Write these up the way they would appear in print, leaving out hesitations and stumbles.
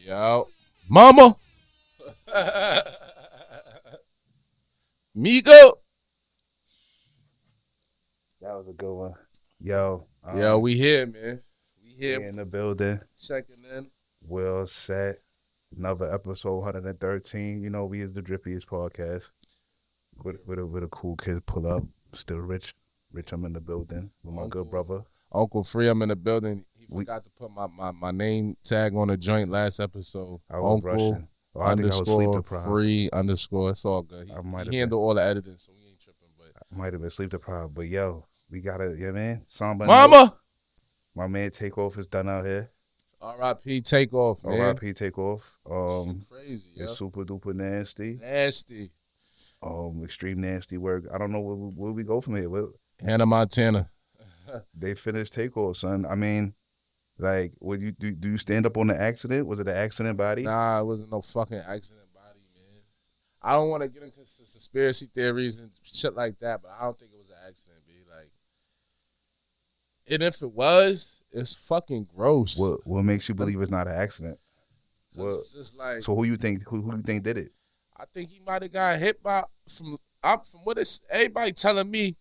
Yo. Mama. Migo. That was a good one. Yo, Yo, we here, man. We here. we in the building. Checking in. Well set. Another episode 113. You know, we is the drippiest podcast. With a cool kid pull up. Still rich. Rich, I'm in the building with my good brother. Uncle Free, I'm in the building. He We- forgot to put my name tag on the joint last episode. I was Uncle rushing. Oh, I think I was sleep underscore deprived. Free underscore. It's all good. I might have He handled all the editing, so we ain't tripping. But I might have been sleep deprived. But yo, we got it, yeah, man. Samba. Mama. My man Takeoff is done out here. R.I.P. Takeoff, man. R.I.P. Takeoff. Crazy, yo. It's super duper nasty. Nasty. Extreme nasty work. I don't know where we go from here. Hannah Montana. They finished Takeoff, son. I mean, like, would you do you stand up on the accident? Was it an accident body? Nah, it wasn't no fucking accident body, man. I don't want to get into conspiracy theories and shit like that, but I don't think it was an accident, B. Like, and if it was, it's fucking gross. What makes you believe it's not an accident? 'Cause it's just like, So who you think did it? I think he might have got hit by from what it's everybody telling me,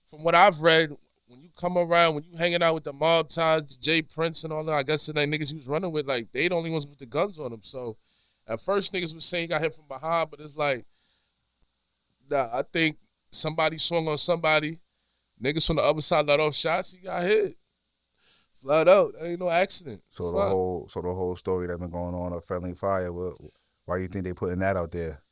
from what I've read. When you come around, when you hanging out with the mob ties, Jay Prince and all that, I guess the niggas he was running with, like, they the only ones with the guns on him. So at first niggas was saying he got hit from behind, but it's like, nah, I think somebody swung on somebody. Niggas from the other side let off shots, he got hit. Flat out. That ain't no accident. So Fuck. the whole story that's been going on of friendly fire. Why you think they putting that out there?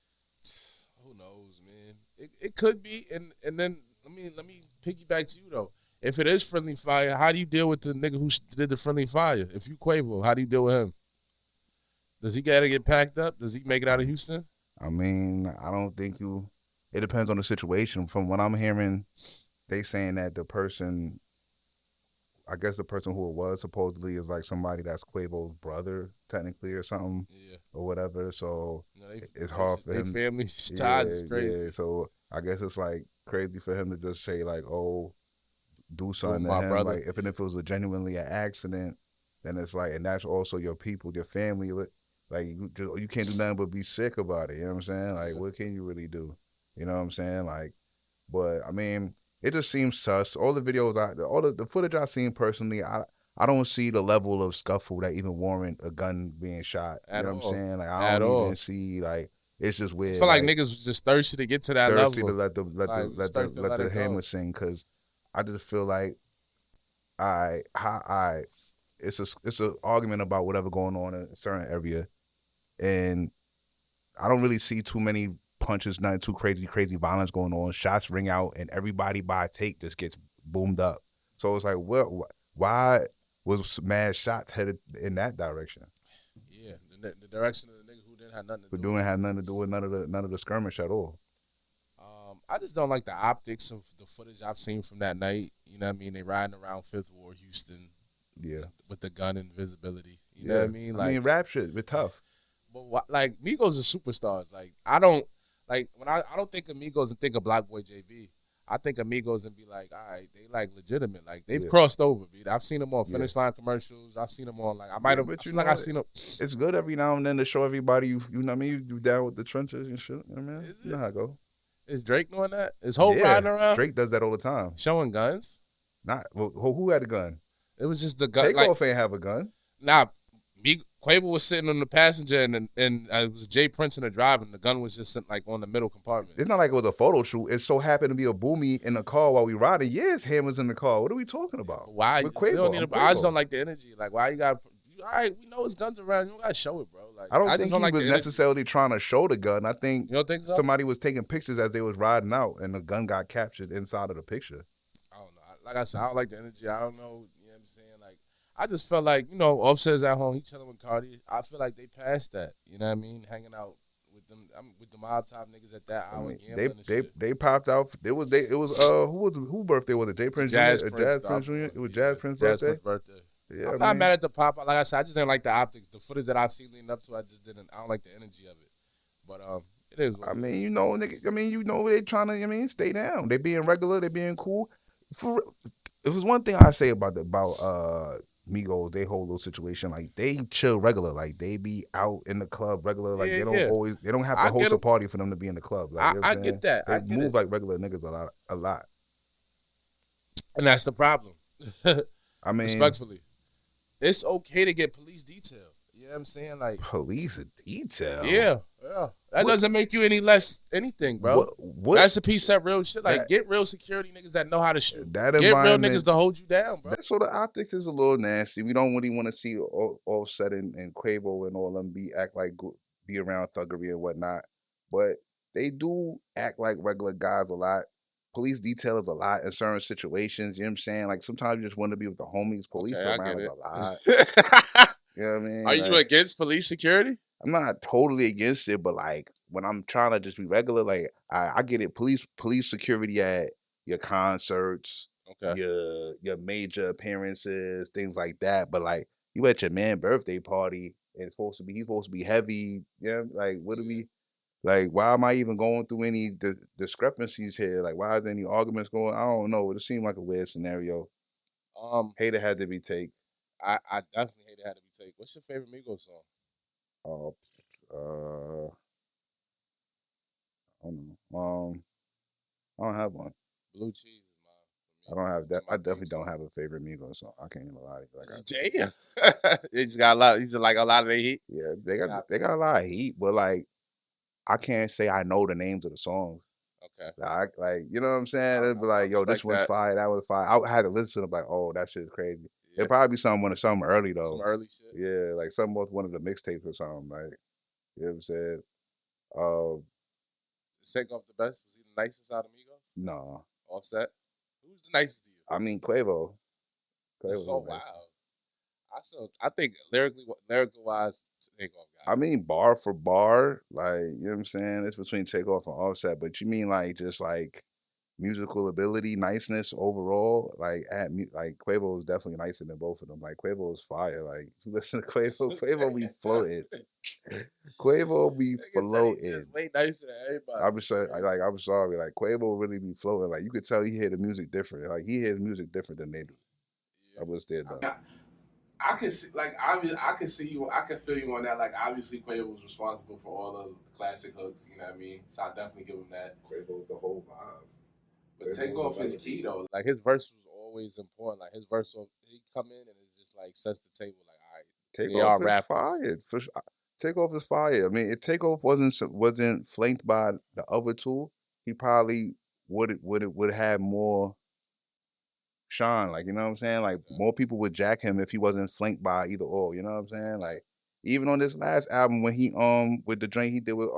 Who knows, man? It could be, and then let me piggyback to you though. If it is friendly fire, how do you deal with the nigga who did the friendly fire? If you Quavo, how do you deal with him? Does he gotta get packed up? Does he make it out of Houston? I mean, I don't think you. It depends on the situation. From what I'm hearing, they saying that the person, I guess the person who it was supposedly is like somebody that's Quavo's brother, technically, or something, or whatever. So it's hard for him. Their family ties is crazy. Yeah, so I guess it's like crazy for him to just say like, "Oh, do something to my him." brother. Like, even if it was genuinely an accident, then it's like, and that's also your people, your family. Like, you can't do nothing but be sick about it. You know what I'm saying? Like, what can you really do? You know what I'm saying? Like, but I mean, it just seems sus. All the videos, all the footage I've seen personally, I don't see the level of scuffle that even warrant a gun being shot. You know what I'm saying? Like, I don't even see, like, it's just weird. I feel like niggas was just thirsty to get to that level. Thirsty to let the hammer sing, because I just feel like it's a argument about whatever going on in a certain area, and I don't really see too many punches, nothing too crazy violence going on. Shots ring out, and everybody by take just gets boomed up. So it's like, why was mad shots headed in that direction? Yeah, the direction of the nigga who didn't have nothing to do. Who didn't have nothing to do with none of the skirmish at all. I just don't like the optics of the footage I've seen from that night. You know what I mean? They riding around Fifth Ward, Houston. Yeah. With the gun and visibility. You know what I mean? Like, I mean, rap shit, it's tough. But like, Migos are superstars. Like, I don't think of Migos and think of Black Boy JB. I think of Migos and be like, all right, they like legitimate. Like, they've crossed over, B. I've seen them on Finish Line commercials. I've seen them on, like, I've seen them. It's good every now and then to show everybody you know what I mean? You down with the trenches and shit. You know what I mean? You know how it go. Is Drake doing that? Is Hope riding around? Drake does that all the time. Showing guns? Who had a gun? It was just the gun. Takeoff ain't have a gun. Nah, Quavo was sitting on the passenger, and it was Jay Prince in the driver, and the gun was just like on the middle compartment. It's not like it was a photo shoot. It so happened to be a boomy in the car while we riding. Yes, hammers in the car. What are we talking about? Why? With Quavo, I just don't like the energy. Like, why you got? All right, we know his guns around. You don't gotta show it, bro. Like, I don't think he was necessarily trying to show the gun. I think, you don't think so? Somebody was taking pictures as they was riding out, and the gun got captured inside of the picture. I don't know. Like I said, I don't like the energy. I don't know. You know what I'm saying? Like, I just felt like, Offset's at home. He chilling with Cardi. I feel like they passed that. You know what I mean? Hanging out with them, with the mob top niggas at that hour. They popped out. Who birthday was it? Jay Prince Jr. Jazz Prince Jr. It was Jazz Prince's birthday. Yeah, I'm not mad at the pop. Like I said, I just didn't like the optics. The footage that I've seen leading up to, I don't like the energy of it. But it is. I mean, nigga. They trying to. Stay down. They being regular. They being cool. It was one thing I say about Migos, they whole little situation, like they chill regular, like they be out in the club regular, like Yeah, yeah. they don't have to I get host a them. party for them to be in the club, like you know what I I'm get saying? that. They I get move it. like regular niggas a lot. And that's the problem. I mean, Respectfully. It's okay to get police detail. You know what I'm saying? Like, police detail. yeah, yeah. That What doesn't make you any less anything, bro. what That's a piece of real shit. Like, that get real security niggas that know how to shoot. that Get real environment. niggas to hold you down, bro. That sort of optics is a little nasty. We don't really want to see Offset and Quavo and all them act like be around thuggery and whatnot, but they do act like regular guys a lot. Police detail is a lot in certain situations. You know what I'm saying? Like sometimes you just want to be with the homies. Police Okay, I around get is it. a lot. You know what I Are mean? you Like against police security? I'm not totally against it, but like when I'm trying to just be regular, like I get it. Police security at your concerts, Okay. your major appearances, things like that. But like you at your man birthday party and he's supposed to be heavy. Yeah, like what do we like? Why am I even going through any discrepancies here? Like why is there any arguments going? I don't know. It seemed like a weird scenario. Um, Hater had to be take. I definitely hate it had to be take. What's your favorite Migos song? Uh, I don't know. I don't have one. Blue Cheese is I my don't for have me. that. My I theme definitely don't song. have a favorite Migos song. I can't even lie to you. Like, Damn. They just got a lot. You just like a lot of their heat. yeah, Yeah. they got a lot of heat, but like I can't say I know the names of the songs. Okay. Like you know what I'm saying? It'd be I like, yo, this respect one's that. fire, that was fire. I had to listen to them like, oh, that shit's crazy. Yeah. It'd probably be something early Some though. early shit. Yeah, like some of one of the mixtapes or something. Like you know what I'm saying? Uh, Takeoff the best? Was he the nicest out of Migos? no, Offset? Who's the nicest to you? I mean Quavo. Oh Quavo, wow. nice. I think lyrical wise, Takeoff got I it. mean, bar for bar, like you know what I'm saying. It's between Takeoff and Offset, but you mean like just like musical ability, niceness overall. Like like Quavo is definitely nicer than both of them. Like Quavo is fire. Like if you listen to Quavo, Quavo be floating. Quavo be I can tell you floating. just way nicer than everybody. I'm sorry, like I'm sorry, like Quavo really be floating. Like you could tell he hear the music different. Like he hears music different than they do. Yeah. I was there though. I can see, like, obviously, I can see you. I can feel you on that. Like, obviously, Quavo was responsible for all the classic hooks. You know what I mean? So I definitely give him that. Quavo's the whole vibe. But Takeoff is key though. Like his verse was always important. Like his verse, he come in and it just like sets the table. Like, all right, they Takeoff are is rappers. fire. Takeoff is fire. I mean, if Takeoff wasn't flanked by the other two, he probably would have more shine. Like you know what I'm saying? Like Okay. more people would jack him if he wasn't flanked by either or. You know what I'm saying? Like even on this last album when he with the joint he did with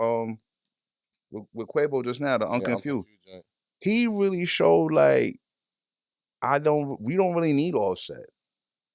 Quavo just now, the Yeah, Uncle Unconfused, Few joint. he really showed like we don't really need Offset.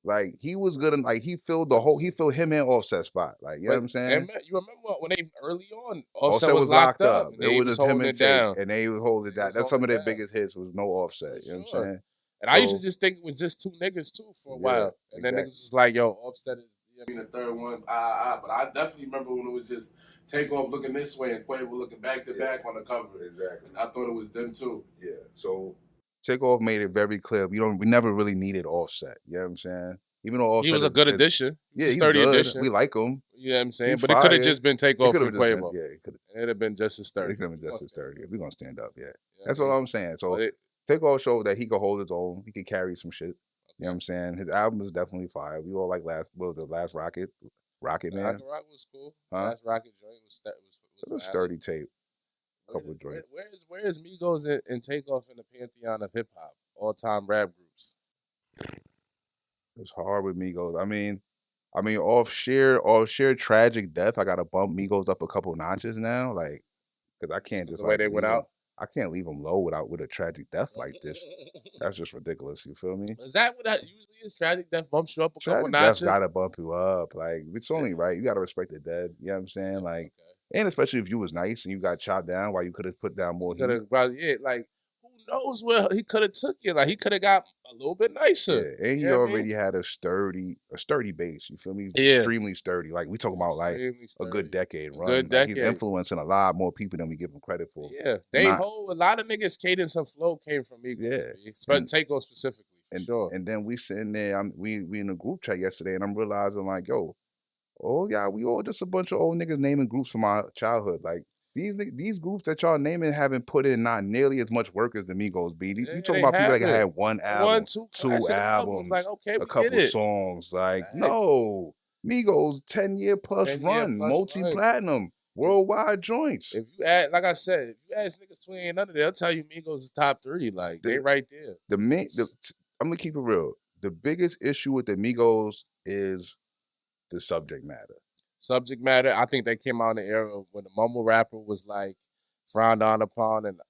Like he was good and like he filled him and Offset spot. Like you know what But I'm saying? you remember when they early on, Offset Offset was was locked locked up up. and It he was was just him holding and it Take, down. and they was holding He that. was That's some holding of it their down biggest hits was no for Offset. You know what I'm sure. saying? And I used to So just think it was just two niggas too for a yeah, while, and then exactly. niggas was like, "Yo, Offset is." You know what I mean, the third one, But I definitely remember when it was just Takeoff looking this way and Quavo looking back to back on the cover. Exactly. And I thought it was them too. Yeah. So Takeoff made it very clear we never really needed Offset. You know what I'm saying? Even though He Offset was a good addition. yeah, A he's sturdy good. addition. We like him. You know what I'm saying? He's But it could have fire. just been It Takeoff could have and just been Quavo. yeah. It could It'd have been just as sturdy. have been just as sturdy. If we're gonna stand up, yeah. You know That's what I what mean? I'm saying. So But it, Takeoff showed that he could hold his own. He could carry some shit. You know what okay. I'm saying? His album is definitely fire. We all like the last Rocket Man. Rock was cool. Huh? Last Rocket joint It was valid. sturdy tape. Couple of joints. Where is Migos and Takeoff in the pantheon of hip hop all time rap groups? It's hard with Migos. I mean, off sheer tragic death, I gotta bump Migos up a couple notches now, like, cause I can't just The way like they went leave them. out. I can't leave them low with a tragic death like this. That's just ridiculous. You feel me? Is that what that usually is? Tragic death bumps you up a couple Tragic death notches. gotta bump you up. Like it's only right. You gotta respect the dead. You know what I'm saying? Like, and especially if you was nice and you got chopped down, while you could have put down more heat. Yeah, like who knows where he could have took you? Like he could have got a little bit nicer. Yeah, and he already had a sturdy base. You feel me? Yeah. Extremely sturdy. Like we talking about like a good decade run. Good decade. Like, he's influencing a lot more people than we give him credit for. Yeah, a lot of niggas' cadence and flow came from Migos. Yeah, Takeoff specifically. Sure. and then we sitting there. We in a group chat yesterday, and I'm realizing like, yo, oh yeah, we all just a bunch of old niggas naming groups from our childhood. Like these groups that y'all naming haven't put in not nearly as much work as the Migos be. You Yeah, talking they about people have that it. had one One, album, two two classic albums. Like, albums, okay, a we get couple it. songs. Like Facts. no, Migos 10-year plus 10-year run, plus multi run. platinum, If worldwide joints. if you ask, like I said, if you ask niggas 28 under, they'll tell you Migos is top 3. Like, they The right there. the main the I'm gonna keep it real. The biggest issue with the Migos is the subject matter. Subject matter, I think they came out in the era when the mumble rapper was like frowned on upon, and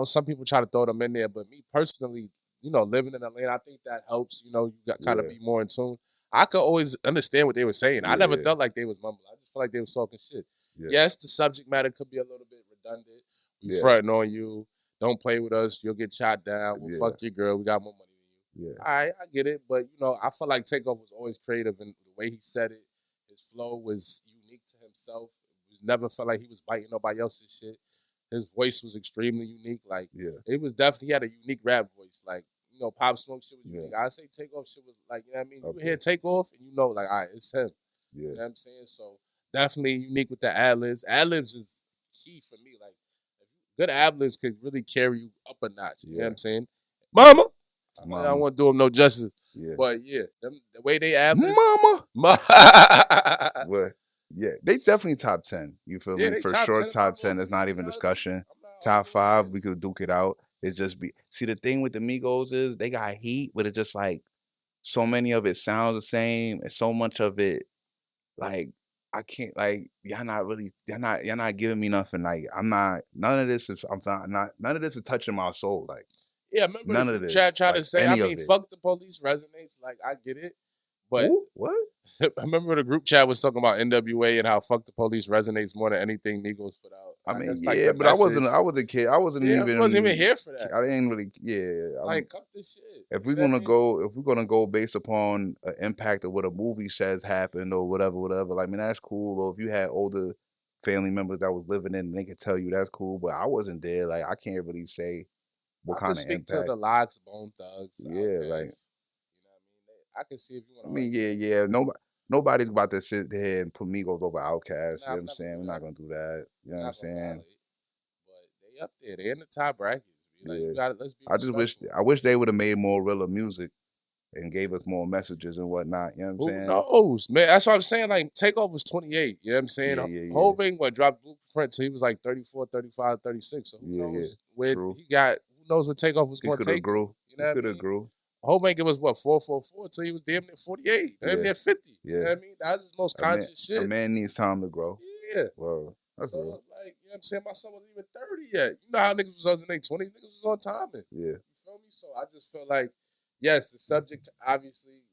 some people try to throw them in there, but me personally, living in Atlanta, I think that helps. You got kind of Yeah, be more in tune. I could always understand what they were saying. I never yeah, felt like they was mumbling. I just felt like they was talking shit. yeah, Yes, the subject matter could be a little bit redundant. We yeah, fronting on you. Don't play with us. You'll get shot down. We'll yeah, fuck your girl. We got more money than you. yeah, All right, I get it, but I feel like Takeoff was always creative in the way he said it. His flow was unique to himself. It was never felt like he was biting nobody else's shit. His voice was extremely unique. Like, yeah, it was definitely, he had a unique rap voice. Like, Pop Smoke shit was yeah. unique. I say Takeoff shit was like, you know what I mean? You Up hear there. Takeoff and like, all right, it's him. Yeah, You know what I'm saying? So definitely unique with the ad-libs. Ad-libs is key for me. Like, good ad-libs could really carry you up a notch. You know what yeah, I'm saying? Mama! I don't mama. want to do them no justice. Yeah, But yeah, the way they ad-libs. mama. yeah, Well, yeah, they definitely top 10. You feel me? they For top sure, 10 in my top book. 10. It's not even I'm discussion. not Top arguing 5, with we could duke it out. It's just be see the thing with the Migos is they got heat, but it's just like so many of it sounds the same, and so much of it like I can't like y'all not giving me nothing. Like I'm not none of this is not none of this is touching my soul. Like Yeah, I remember the none of group this, chat tried to like say, I any mean, of it. fuck the police resonates. Like, I get it. But Ooh, what? I remember the group chat was talking about NWA and how fuck the police resonates more than anything Migos put out. I And I mean, guess, like, yeah, the but I wasn't. message. I was a kid. I wasn't Yeah, we wasn't even even. here for that. I didn't really. Yeah. Like, cut this shit. If You we're know what I gonna mean? go, if we're gonna go based upon an impact of what a movie says happened or whatever. Like, I mean, that's cool. Or if you had older family members that was living in, and they could tell you that's cool. But I wasn't there. Like, I can't really say what I can kind of speak to impact. the Locks, Bone Thugs, Yeah, like Outkast. You know what I mean? I can see if you want I to mean, argue yeah, that. yeah. Nobody's about to sit there and put Migos over Outkast. Nah, You know what I'm I'm not gonna saying? do We're that. not gonna do that. You know We're what I'm not gonna saying? violate. But they up there. They in the top brackets. Like, Yeah. let's be I just wish respectful. I wish they would have made more realer music and gave us more messages and whatnot. You know what I'm Who saying? knows, man? That's what I'm saying. Like, Takeoff was 28. You know what I'm saying? Yeah, yeah, yeah. Hov ain't what dropped Blueprint till he was like 34, 35, 36. So who Yeah, yeah. knows where True. he got? Who knows where Takeoff was He going to could have take him? grew. You He know what I could have mean? grew. Hov ain't give us what 444 till he was damn near 48, damn Yeah, near 50. You know yeah. what I mean? That's his most A man, conscious a shit. man needs time to grow. Yeah. Well, that's So real. like, you know what I'm saying? My son wasn't even 30 yet. You know how niggas was in their 20s? Niggas was on timing. Yeah, You feel me? So I just feel like, yes, the subject obviously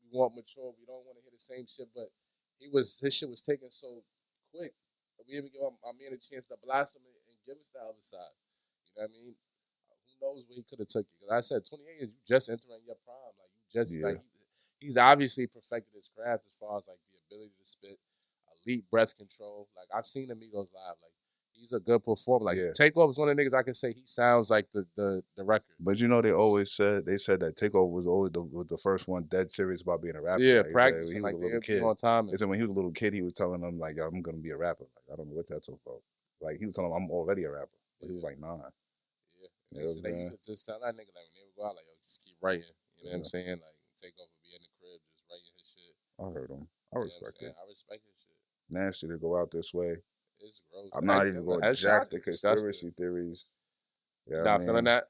we want mature. We don't want to hear the same shit, but his shit was taken so quick that we even give our man a chance to blossom and give us the other side. You know what I mean? Who knows where he could have took you? Because I said 28 is you just entering your prime. Like, you just yeah. like he's obviously perfected his craft as far as like the ability to spit, elite breath control. Like, I've seen Amigos live. Like, he's a good performer. Like, Yeah. Takeoff is one of the niggas I can say he sounds like the record. But they said that Takeover was always the first one dead serious about being a rapper. Yeah, Like, he said when practicing he was like a they little be kid. on time. They said when he was a little kid, he was telling them like, "Yo, I'm gonna be a rapper." Like, I don't know what that's about. Like he was telling them, "I'm already a rapper." But he was like, "Nah." Yeah, and You they know said what they I'm used to just tell that nigga like when they would go out like, yo, just keep writing. You know what I'm saying? Like, Takeoff would be in the crib just writing his shit. I heard him. I You know what I'm respect saying? it. I respect his shit. Nasty to go out this way. It's gross. I'm not even going to jack Headshot the is disgusting. conspiracy theories. You Yeah, not feeling that?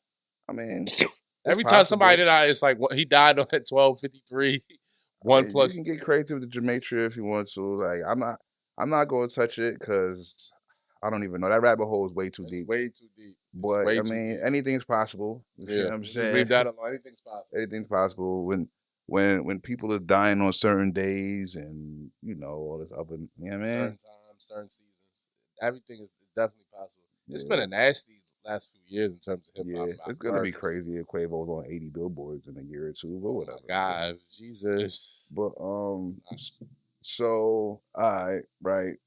I mean, it's Every time somebody possible. died, it's like he died on 12:53. I One mean, you plus can get 3. creative with the Gematria if you want to. Like, I'm not going to touch it because I don't even know. That rabbit hole is way too It's deep. way too deep. But Way I too meing, deep. anything's possible. You know Yeah, what I'm we'll just saying? leave that alone. Anything's possible. Anything's possible when people are dying on certain days and all this other. You know what I mean? Certain times, certain seasons. Everything is definitely possible. It's been Yeah. a nasty last few years in terms of hip hop. Yeah, it's gonna be crazy if Quavo's on 80 billboards in a year or two, but whatever. Oh my God, Jesus. But so all right, right.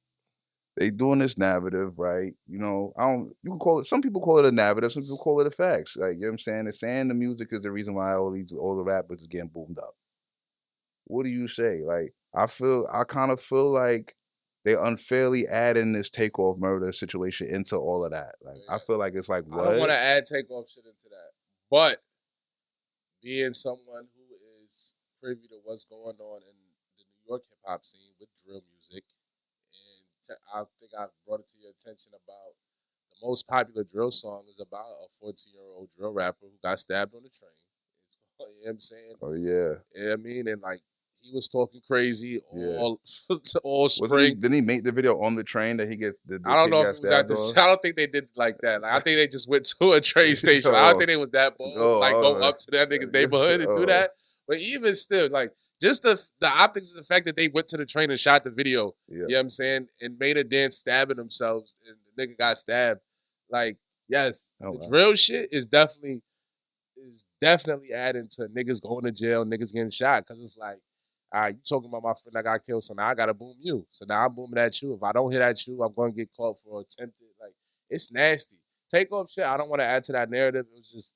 they doing this narrative, right? You know, I don't. You can call it. Some people call it a narrative. Some people call it a facts. Like you know what I'm saying. They're saying the music is the reason why all the rappers is getting boomed up. What do you say? Like I kind of feel like they unfairly adding this takeoff murder situation into all of that. Like I Yeah. feel like it's like I don't want what? to add Takeoff shit into that, but being someone who is privy to what's going on in the New York hip hop scene with drill music, and I think I brought it to your attention about the most popular drill song is about a 14-year-old drill rapper who got stabbed on the train. It's, you know what I'm saying? Oh yeah, Yeah, I mean, and like he was talking crazy yeah. all all Wasn't he? spring. Didn't he make the video on the train that he gets the I don't kid know if got it was at stabbed this. on? I don't think they did it like that. Like I think they just went to a train station. I don't oh, think they was that bold to like go oh, up to that nigga's neighborhood and do oh, that. But even still, like just the optics of the fact that they went to the train and shot the video. yeah. You know what I'm saying? And made a dance stabbing themselves and the nigga got stabbed. Like, yes, Oh, the wow. drill shit is definitely adding to niggas going to jail, niggas getting shot. Cause it's like, all right, you talking about my friend that got killed, so now I gotta boom you. So now I'm booming at you. If I don't hit at you, I'm gonna get caught for attempted. Like, it's nasty. Takeoff shit, I don't want to add to that narrative. It was just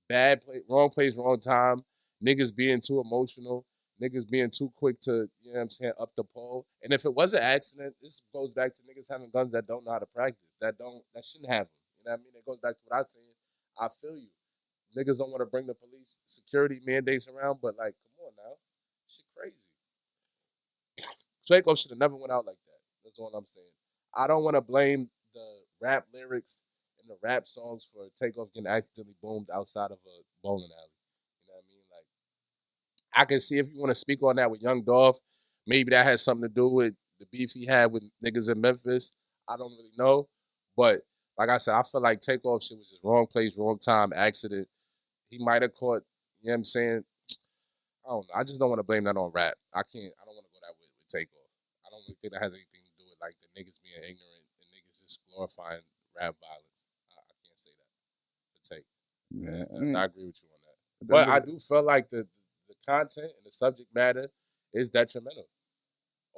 bad wrong place, wrong time. Niggas being too emotional. Niggas being too quick to, you know what I'm saying, up the pole. And if it was an accident, this goes back to niggas having guns that don't know how to practice, that shouldn't have them. You know what I mean? It goes back to what I was saying. I feel you. Niggas don't want to bring the police security mandates around, but like, come on now. Shit crazy. Takeoff should have never went out like that. That's all I'm saying. I don't want to blame the rap lyrics and the rap songs for Takeoff getting accidentally boomed outside of a bowling alley. You know what I mean? Like, I can see if you want to speak on that with Young Dolph, maybe that has something to do with the beef he had with niggas in Memphis. I don't really know. But like I said, I feel like Takeoff shit was just wrong place, wrong time, accident. He might have caught, you know what I'm saying? I don't know. I just don't want to blame that on rap. I don't want to go that way with Takeoff. I don't really think that has anything to do with like the niggas being ignorant and niggas just glorifying rap violence. I can't say that for Take. Yeah, I And mean, I agree with you on that. at the But end of I the, do feel like the content and the subject matter is detrimental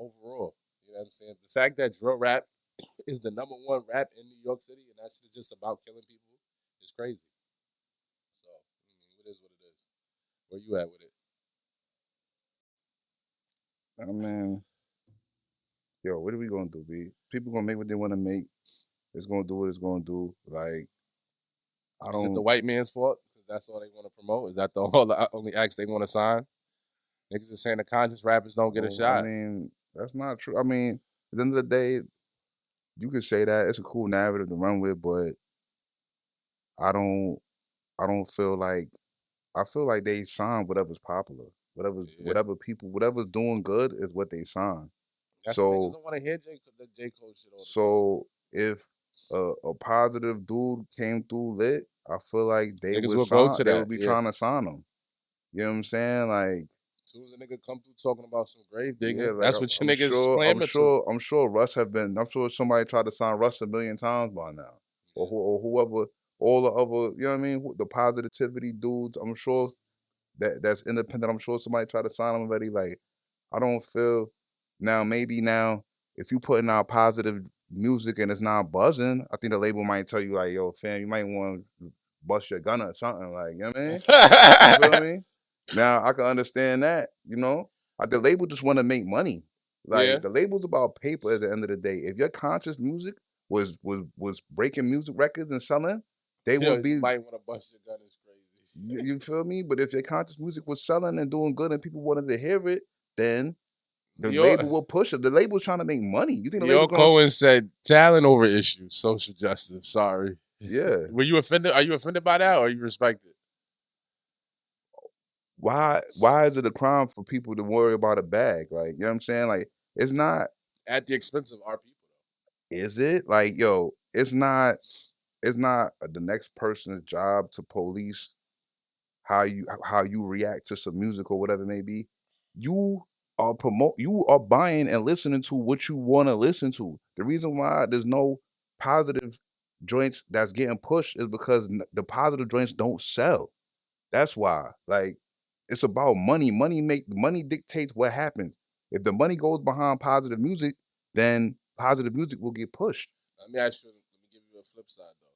overall. You know what I'm saying? The fact that drill rap is the number one rap in New York City and that shit is just about killing people is crazy. So, I mean, it is what it is. Where you at with it? I mean, yo, what are we gonna do, B? People gonna make what they want to make. It's gonna do what it's gonna do. Like, I Is it the don't. white man's fault? Because that's all they want to promote. Is that the only acts they want to sign? Niggas is saying the conscious rappers don't get a Oh, I shot. mean, that's not true. I mean, at the end of the day, you could say that it's a cool narrative to run with, but I don't. I don't feel like. I feel like they sign whatever's popular, Yeah. whatever's doing good is what they sign. That's niggas So don't want to hear the J. Cole shit all the time. So if a positive dude came through lit, I feel like they Niggas would will go sign. to They that. would be Yeah. trying to sign him. You know what I'm saying? Like, As soon as a nigga come through talking about some grave yeah, digging, like that's what your I'm niggas sure, I'm clamor to. sure, I'm sure Russ have been. I'm sure somebody tried to sign Russ a million times by now, Yeah. or whoever, all the other, you know what I mean? The positivity dudes. I'm sure that's independent. I'm sure somebody tried to sign him already. Like, I don't feel now. Maybe now, if you putting out positive music and it's not buzzing, I think the label might tell you like, "Yo, fam, you might want to bust your gun or something." Like, you know what I mean? You feel me? Now I can understand that. You know, the label just want to make money. Yeah. Like the label's about paper at the end of the day. If your conscious music was breaking music records and selling, they Yo, would you be. might want to bust your gun is crazy. You feel me? But if your conscious music was selling and doing good and people wanted to hear it, then the Leo, label will push it. The label's trying to make money. You think the Leo label's gonna? Cohen said talent over issues, social justice. Sorry. Yeah. Were you offended? Are you offended by that or you respect it? Why is it a crime for people to worry about a bag? Like, you know what I'm saying? Like, it's not. At the expense of our people, Is it like, yo? It's not. It's not the next person's job to police how you react to some music or whatever it may be. You you are buying and listening to what you want to listen to. The reason why there's no positive joints that's getting pushed is because the positive joints don't sell. That's why. Like, it's about money. Money dictates what happens. If the money goes behind positive music, then positive music will get pushed. Let me ask you. Let me give you a flip side though.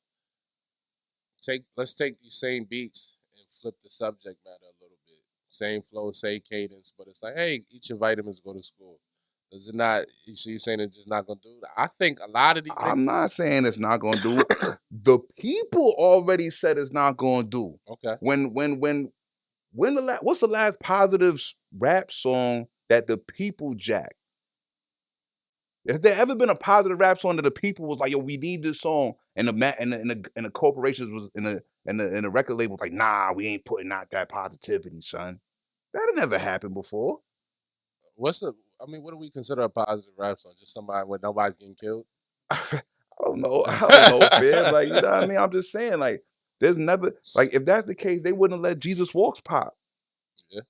Let's take these same beats and flip the subject matter a little bit. Same flow, same cadence, but it's like, hey, eat your vitamins, go to school. Does it not? You see, you saying it's just not gonna do that? I think a lot of these. I'm not saying it's not gonna do. The people already said it's not gonna do. Okay. What's the last positive rap song that the people jacked? Has there ever been a positive rap song that the people was like, yo, we need this song, and the corporations was in the record label was like, nah, we ain't putting out that positivity, son. That had never happened before. What do we consider a positive rap song? Just somebody where nobody's getting killed? I don't know, fam. Like, you know what I mean? I'm just saying, like, there's never, like, if that's the case, they wouldn't let Jesus Walks pop. Yeah.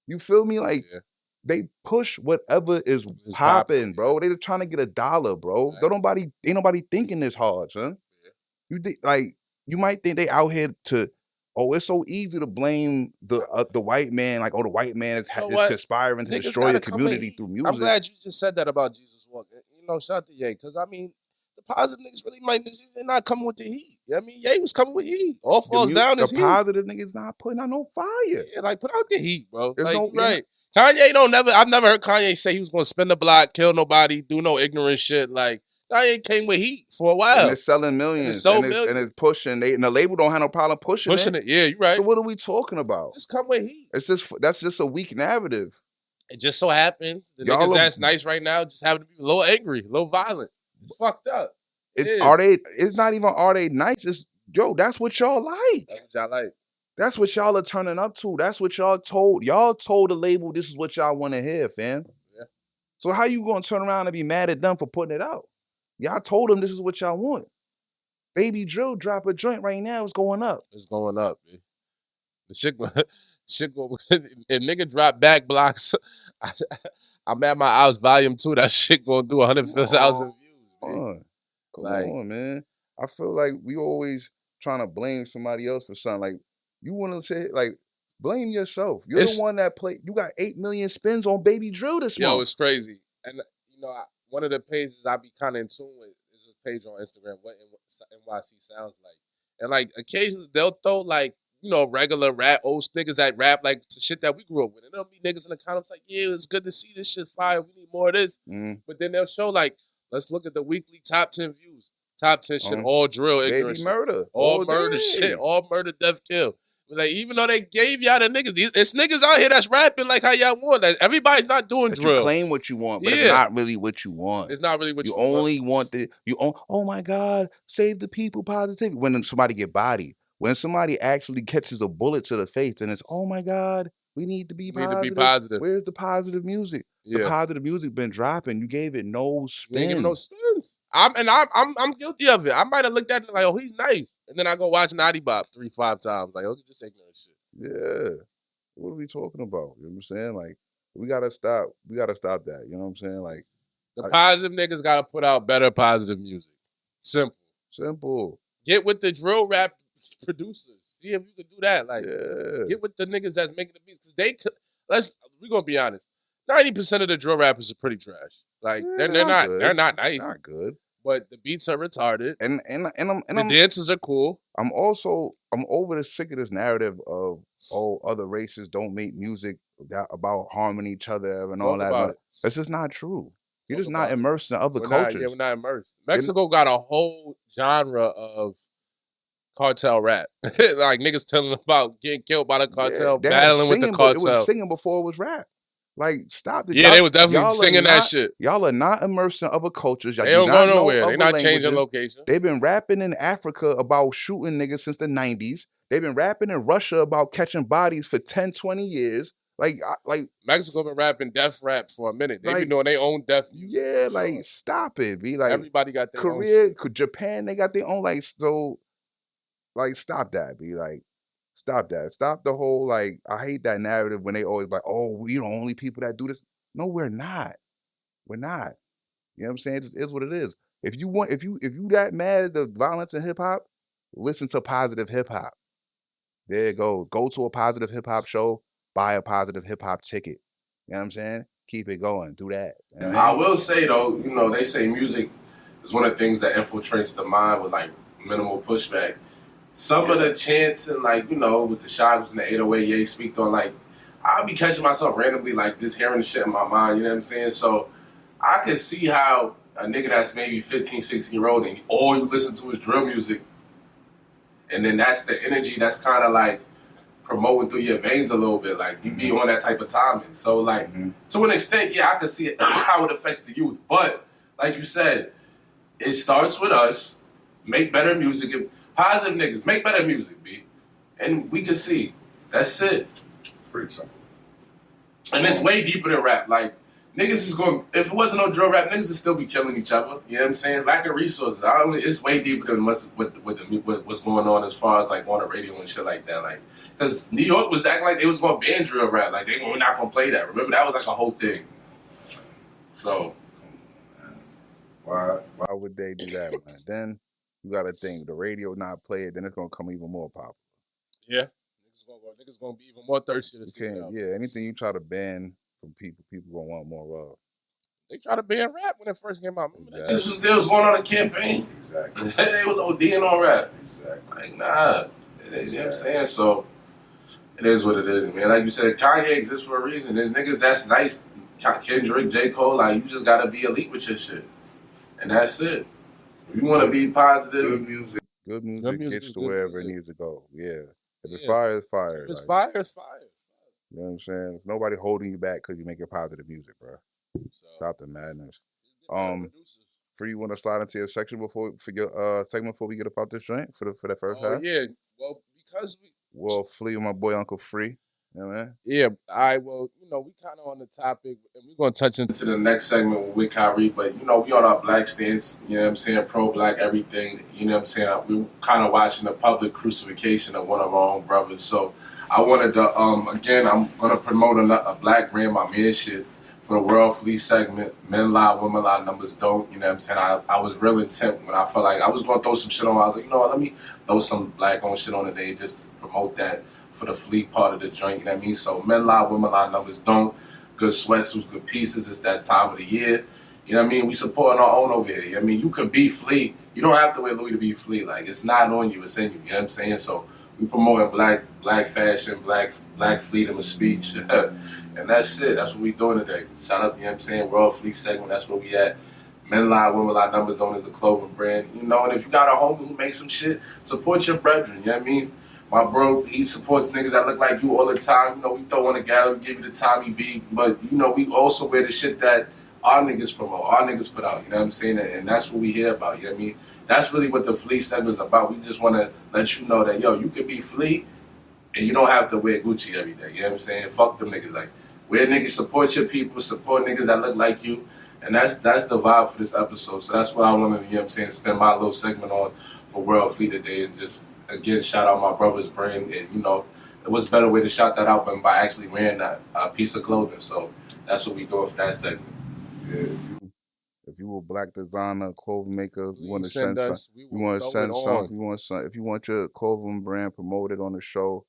You feel me? Like, Yeah. they push whatever is popping, bro. They're trying to get $1, bro. Right. Ain't nobody thinking this hard, son. Yeah. You think, like, you might think they out here to, oh, it's so easy to blame the white man, like, oh, the white man is conspiring to destroy your community through music. I'm glad you just said that about Jesus Walker. You know, shout out to Ye, because I mean, the positive niggas really might, they're not coming with the heat. You know what I mean, Ye was coming with heat. All falls down is heat. The positive niggas not putting out no fire. Yeah, like, put out the heat, bro. Like, right. Kanye I've never heard Kanye say he was going to spin the block, kill nobody, do no ignorant shit. Like, Kanye came with heat for a while. And it's selling millions. And it's pushing. And the label don't have no problem pushing it. Yeah, you're right. So what are we talking about? Just come with heat. That's just a weak narrative. It just so happens the niggas that's nice right now just happen to be a little angry, a little violent. It's fucked up. It's not even are they nice? It's that's what y'all like. That's what y'all like. That's what y'all are turning up to. That's what y'all told. Y'all told the label this is what y'all want to hear, fam. Yeah. So how you gonna turn around and be mad at them for putting it out? Y'all told them this is what y'all want. Baby Drill drop a joint right now. It's going up. It's going up. Man. The shit go. If nigga drop back blocks, I'm at my house volume 2. That shit gonna do 150,000 views. Come on, man. I feel like we always trying to blame somebody else for something. Like, you want to say, like, blame yourself. You're the one that played. You got 8 million spins on Baby Drill this month. Yo, it's crazy. And, you know, one of the pages I be kind of in tune with is this page on Instagram, what NYC sounds like. And, like, occasionally they'll throw, like, you know, regular rap, old niggas that rap, like, shit that we grew up with. And there'll be niggas in the comments like, yeah, it's good to see this shit fire. We need more of this. But then they'll show, like, let's look at the weekly top 10 views. Top 10 shit, all drill, ignorant shit. Murder. All murder shit. All murder, death, kill. But like, even though they gave y'all the niggas, it's niggas out here that's rapping like how y'all want. Like, everybody's not doing drill. You claim what you want, but it's not really what you want. It's not really what you want. You only want oh my God, save the people, positivity. When somebody get bodied, when somebody actually catches a bullet to the face and it's, oh my God, we need to be positive. Where's the positive music? The positive music been dropping. You gave it no spins. You ain't give no spins. I'm guilty of it. I might have looked at it like, oh, he's nice. And then I go watch Naughty Bop 3-5 times. Like, oh, just ignorant shit. Yeah. What are we talking about? You know what I'm saying? Like, we gotta stop. We gotta stop that. You know what I'm saying? Like, the positive niggas gotta put out better positive music. Simple. Get with the drill rap producers. See if you can do that. Like, get with the niggas that's making the beats. Because we're gonna be honest. 90% of the drill rappers are pretty trash. Like, they're not nice. Not good. But the beats are retarded. And the dances are cool. I'm over the sick of this narrative of, oh, other races don't make music about harming each other and all that. It's just not true. You're just not immersed in other cultures. We're not immersed. Mexico got a whole genre of cartel rap. Like, niggas telling about getting killed by the cartel, battling with the cartel. It was singing before it was rap. Like, stop this. Yeah, they was definitely singing that shit. Y'all are not immersed in other cultures. Y'all they don't go nowhere. They're not changing location. They've been rapping in Africa about shooting niggas since the 90s. They've been rapping in Russia about catching bodies for 10, 20 years. Like Mexico been rapping death rap for a minute. They been doing their own death music. Yeah, like, stop it. Be like, everybody got their Korea, own shit. Japan, they got their own, like, so, like, stop that. Be like, stop that. Stop the whole, like, I hate that narrative when they always like, oh, we the only people that do this. No, we're not. We're not. You know what I'm saying? It just is what it is. If you that mad at the violence in hip hop, listen to positive hip hop. There you go. Go to a positive hip hop show, buy a positive hip hop ticket. You know what I'm saying? keep it going. Do that. You know what I I mean? will say though, they say music is one of the things that infiltrates the mind with like minimal pushback. Some of the chants and like, with the shots and the 808 Ye speak on like I'll be catching myself randomly like just hearing the shit in my mind, you know what I'm saying? So I can see how a nigga that's maybe 15, 16-year old and all you listen to is drill music and then that's the energy that's kinda like promoting through your veins a little bit. Like you be on that type of timing. So like to an extent, yeah, I can see it how it affects the youth. But like you said, it starts with us. Make better music. Positive niggas make better music, B. And we can see. That's it. Pretty simple. And it's way deeper than rap. Like niggas is going. If it wasn't no drill rap, niggas would still be killing each other. You know what I'm saying? Lack of resources. It's way deeper than what's going on as far as like on the radio and shit like that. Like, because New York was acting like they was going to ban drill rap. Like we're not going to play that. Remember that was like a whole thing. So why would they do that, man? Then you got to think the radio not play it, then it's gonna come even more popular. yeah, niggas gonna be even more thirsty to see it out. Yeah, anything you try to ban from people gonna want more of. They tried to ban rap when it first came out. Remember exactly. They was going on a campaign. Exactly. They was ODing on rap. Exactly. Like, nah. You know what I'm saying? So, it is what it is, man. Like you said, Kanye exists for a reason. There's niggas that's nice. Kendrick, J. Cole, like, you just gotta be elite with your shit. And that's it. If you want to be positive. Good music gets to wherever it needs to go. Yeah. If it's fire, it's fire. If it's fire, it's fire. You know what I'm saying? If nobody holding you back because you make your positive music, bro. Stop the madness. Free, you want to slide into your section before we get about this joint for that first half? Yeah. Well, because Flea, my boy Uncle Free. You know what I mean? Yeah, we kind of on the topic, and we're going to touch into the next segment with Kyrie, but, we on our black stance, you know what I'm saying, pro-black, everything, you know what I'm saying, we kind of watching the public crucifixion of one of our own brothers, so I wanted to, again, I'm going to promote a black brand, my man shit, for the World Fleet segment, men lie, women lie, numbers don't, you know what I'm saying, I was real intent when I felt like I was going to throw some shit on, I was like, let me throw some black-owned shit on today just to promote that for the fleet part of the joint, you know what I mean? So men lie, women lie, numbers don't. Good sweatsuits, good pieces. It's that time of the year. You know what I mean? We supporting our own over here. You know what I mean? You could be fleet. You don't have to wear Louis to be fleet. Like, it's not on you. It's in you. You know what I'm saying? So we promoting black fashion, black freedom of speech. And that's it. That's what we doing today. Shout out to, you know what I'm saying, World Fleet segment. That's where we at. Men lie, women lie, numbers don't is the clothing brand. And if you got a homie who makes some shit, support your brethren. You know what I mean? My bro, he supports niggas that look like you all the time. We throw on the gallery, give you the Tommy B. But, we also wear the shit that our niggas promote, our niggas put out. You know what I'm saying? And that's what we hear about. You know what I mean? That's really what the Fleet segment is about. We just want to let you know that, you could be Fleet and you don't have to wear Gucci every day. You know what I'm saying? Fuck them niggas. Like, wear niggas, support your people, support niggas that look like you. And that's the vibe for this episode. So that's what I wanted to, spend my little segment on for World Fleet today and just, again, shout out my brother's brand, and it was a better way to shout that out than by actually wearing that piece of clothing. So that's what we doing for that segment. Yeah, if you a black designer, clothing maker, you want to send something. You want to send something. If you want your clothing brand promoted on the show,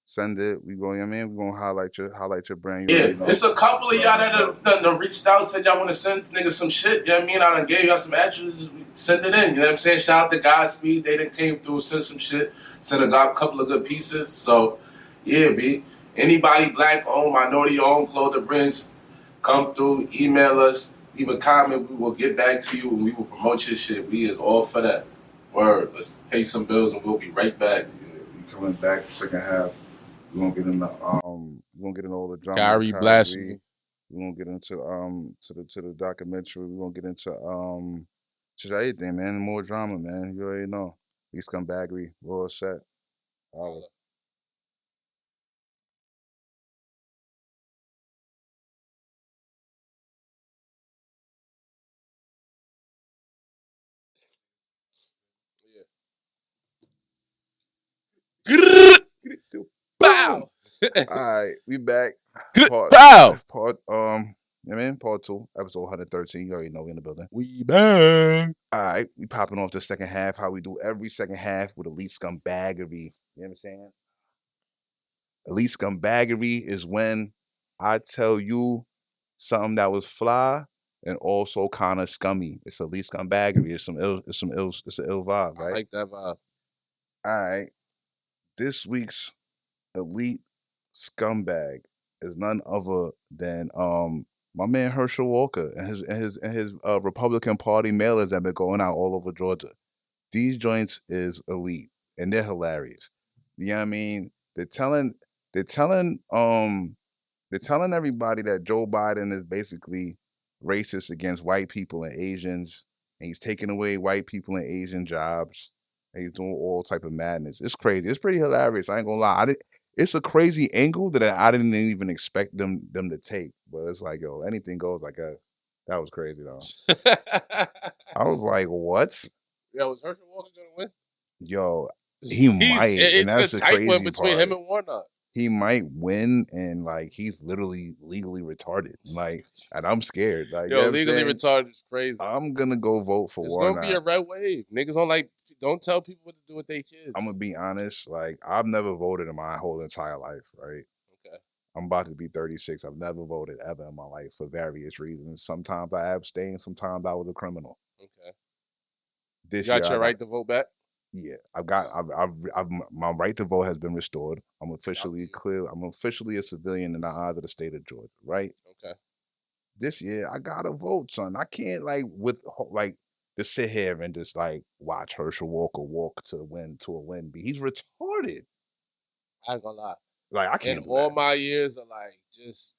send it. We going. We're gonna highlight your brand. It's a couple of y'all that reached out, said y'all want to send niggas some shit. You know what I mean? I done gave y'all some attributes. Send it in. You know what I'm saying? Shout out to Godspeed. They done came through, sent some shit. Sent a couple of good pieces. So, yeah, B. Anybody black owned, minority owned clothing brands, come through, email us, leave a comment. We will get back to you and we will promote your shit. We is all for that. Word. Let's pay some bills and we'll be right back. Yeah, we coming back second half. We're gonna get into all the drama. Kyrie blasphemy. We're gonna get into to the documentary. We're gonna get into just everything, man. More drama, man. You already know. East Scumbaggery, we're all set. Bow. All right, we back. Part two, episode 113. You already know we in the building. We back. All right, we popping off the second half. How we do every second half with elite scumbaggery. You know what I'm saying? Elite scumbaggery is when I tell you something that was fly and also kind of scummy. It's elite scumbaggery. It's an ill vibe, I right? like that vibe. All right. This week's elite scumbag is none other than my man Herschel Walker and his Republican Party mailers that been going out all over Georgia. These joints is elite and they're hilarious. You know what I mean? They're telling they're telling everybody that Joe Biden is basically racist against white people and Asians, and he's taking away white people and Asian jobs, and he's doing all type of madness. It's crazy. It's pretty hilarious. I ain't gonna lie. It's a crazy angle that I didn't even expect them to take. But it's like, yo, anything goes. Like that was crazy though. I was like, what? Yo, was Herschel Walker gonna win? Yo, he might, and It's a that's the tight one crazy between him part. and Warnock. He might win and like he's literally legally retarded. Like, and I'm scared. Like, you know Yo, what I'm legally saying? retarded is crazy. I'm gonna go vote for It's gonna be a Warnock. red wave. Niggas don't tell people what to do with their kids. I'm gonna be honest. Like, I've never voted in my whole entire life, right? Okay. I'm about to be 36. I've never voted ever in my life for various reasons. Sometimes I abstained, sometimes I was a criminal. Okay. You This year got I your got right to vote back? yeah, I've my right to vote has been restored. I'm Shout to officially you. clear. I'm officially a civilian in the eyes of the state of Georgia, right? Okay. This year I gotta vote, son. I can't like just sit here and just like watch Herschel Walker walk to a win. He's retarded. I ain't gonna lie. Like I In can't do all that. my years of like just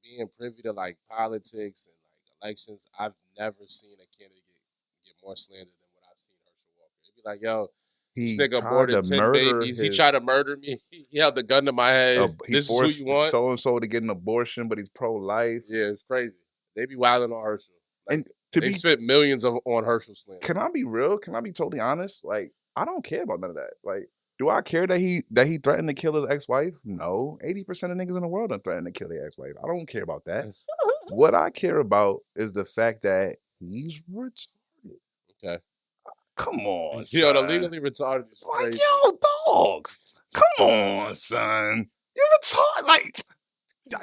being privy to like politics and like elections, I've never seen a candidate get more slandered than what I've seen Herschel Walker. It'd be like, yo, this He nigga tried to aborted 10 murder babies. He his. tried to murder me. He held the gun to my head. He This is who you forced want? so and so to get an abortion, but he's pro life. Yeah, it's crazy. They be wilding on Herschel. Like, And to they've be, spent millions on Herschel slander. can I be real? Can I be totally honest? Like I don't care about none of that. Like, do I care that he threatened to kill his ex-wife? No. 80% of niggas in the world are threatening to kill their ex-wife. I don't care about that. What I care about is the fact that he's retarded. Okay. Come on, Yo, the son. legally retarded is Like, crazy. yo, dogs. Come on, son. You're retarded. Like,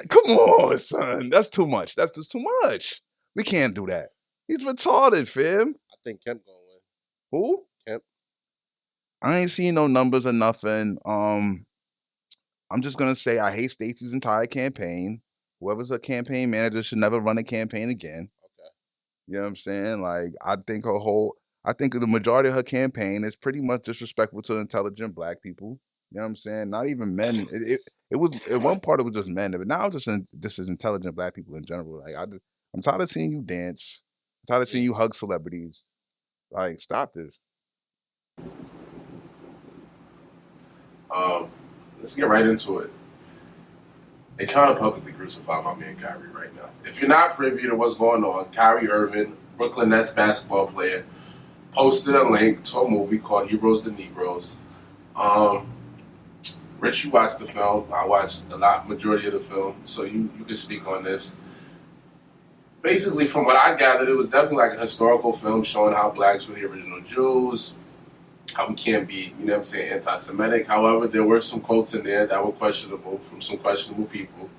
come on, son. That's too much. That's just too much. We can't do that. He's retarded, fam. I think Kemp gonna win. Who? Kemp. I ain't seen no numbers or nothing. I'm just gonna say I hate Stacey's entire campaign. Whoever's a campaign manager should never run a campaign again. Okay. You know what I'm saying? Like I think the majority of her campaign is pretty much disrespectful to intelligent black people. You know what I'm saying? Not even men. It was at one part it was just men, but now this is intelligent black people in general. Like I'm tired of seeing you dance. I'm tired of seeing you hug celebrities. Like stop this. Let's get right into it. They trying to publicly crucify my man Kyrie right now. If you're not privy to what's going on, Kyrie Irving, Brooklyn Nets basketball player, posted a link to a movie called Heroes the Negroes. Um, Rich, you watched the film. I watched majority of the film, so you can speak on this. Basically, from what I gathered, it was definitely like a historical film showing how blacks were the original Jews, how we can't be, you know what I'm saying, anti-Semitic. However, there were some quotes in there that were questionable from some questionable people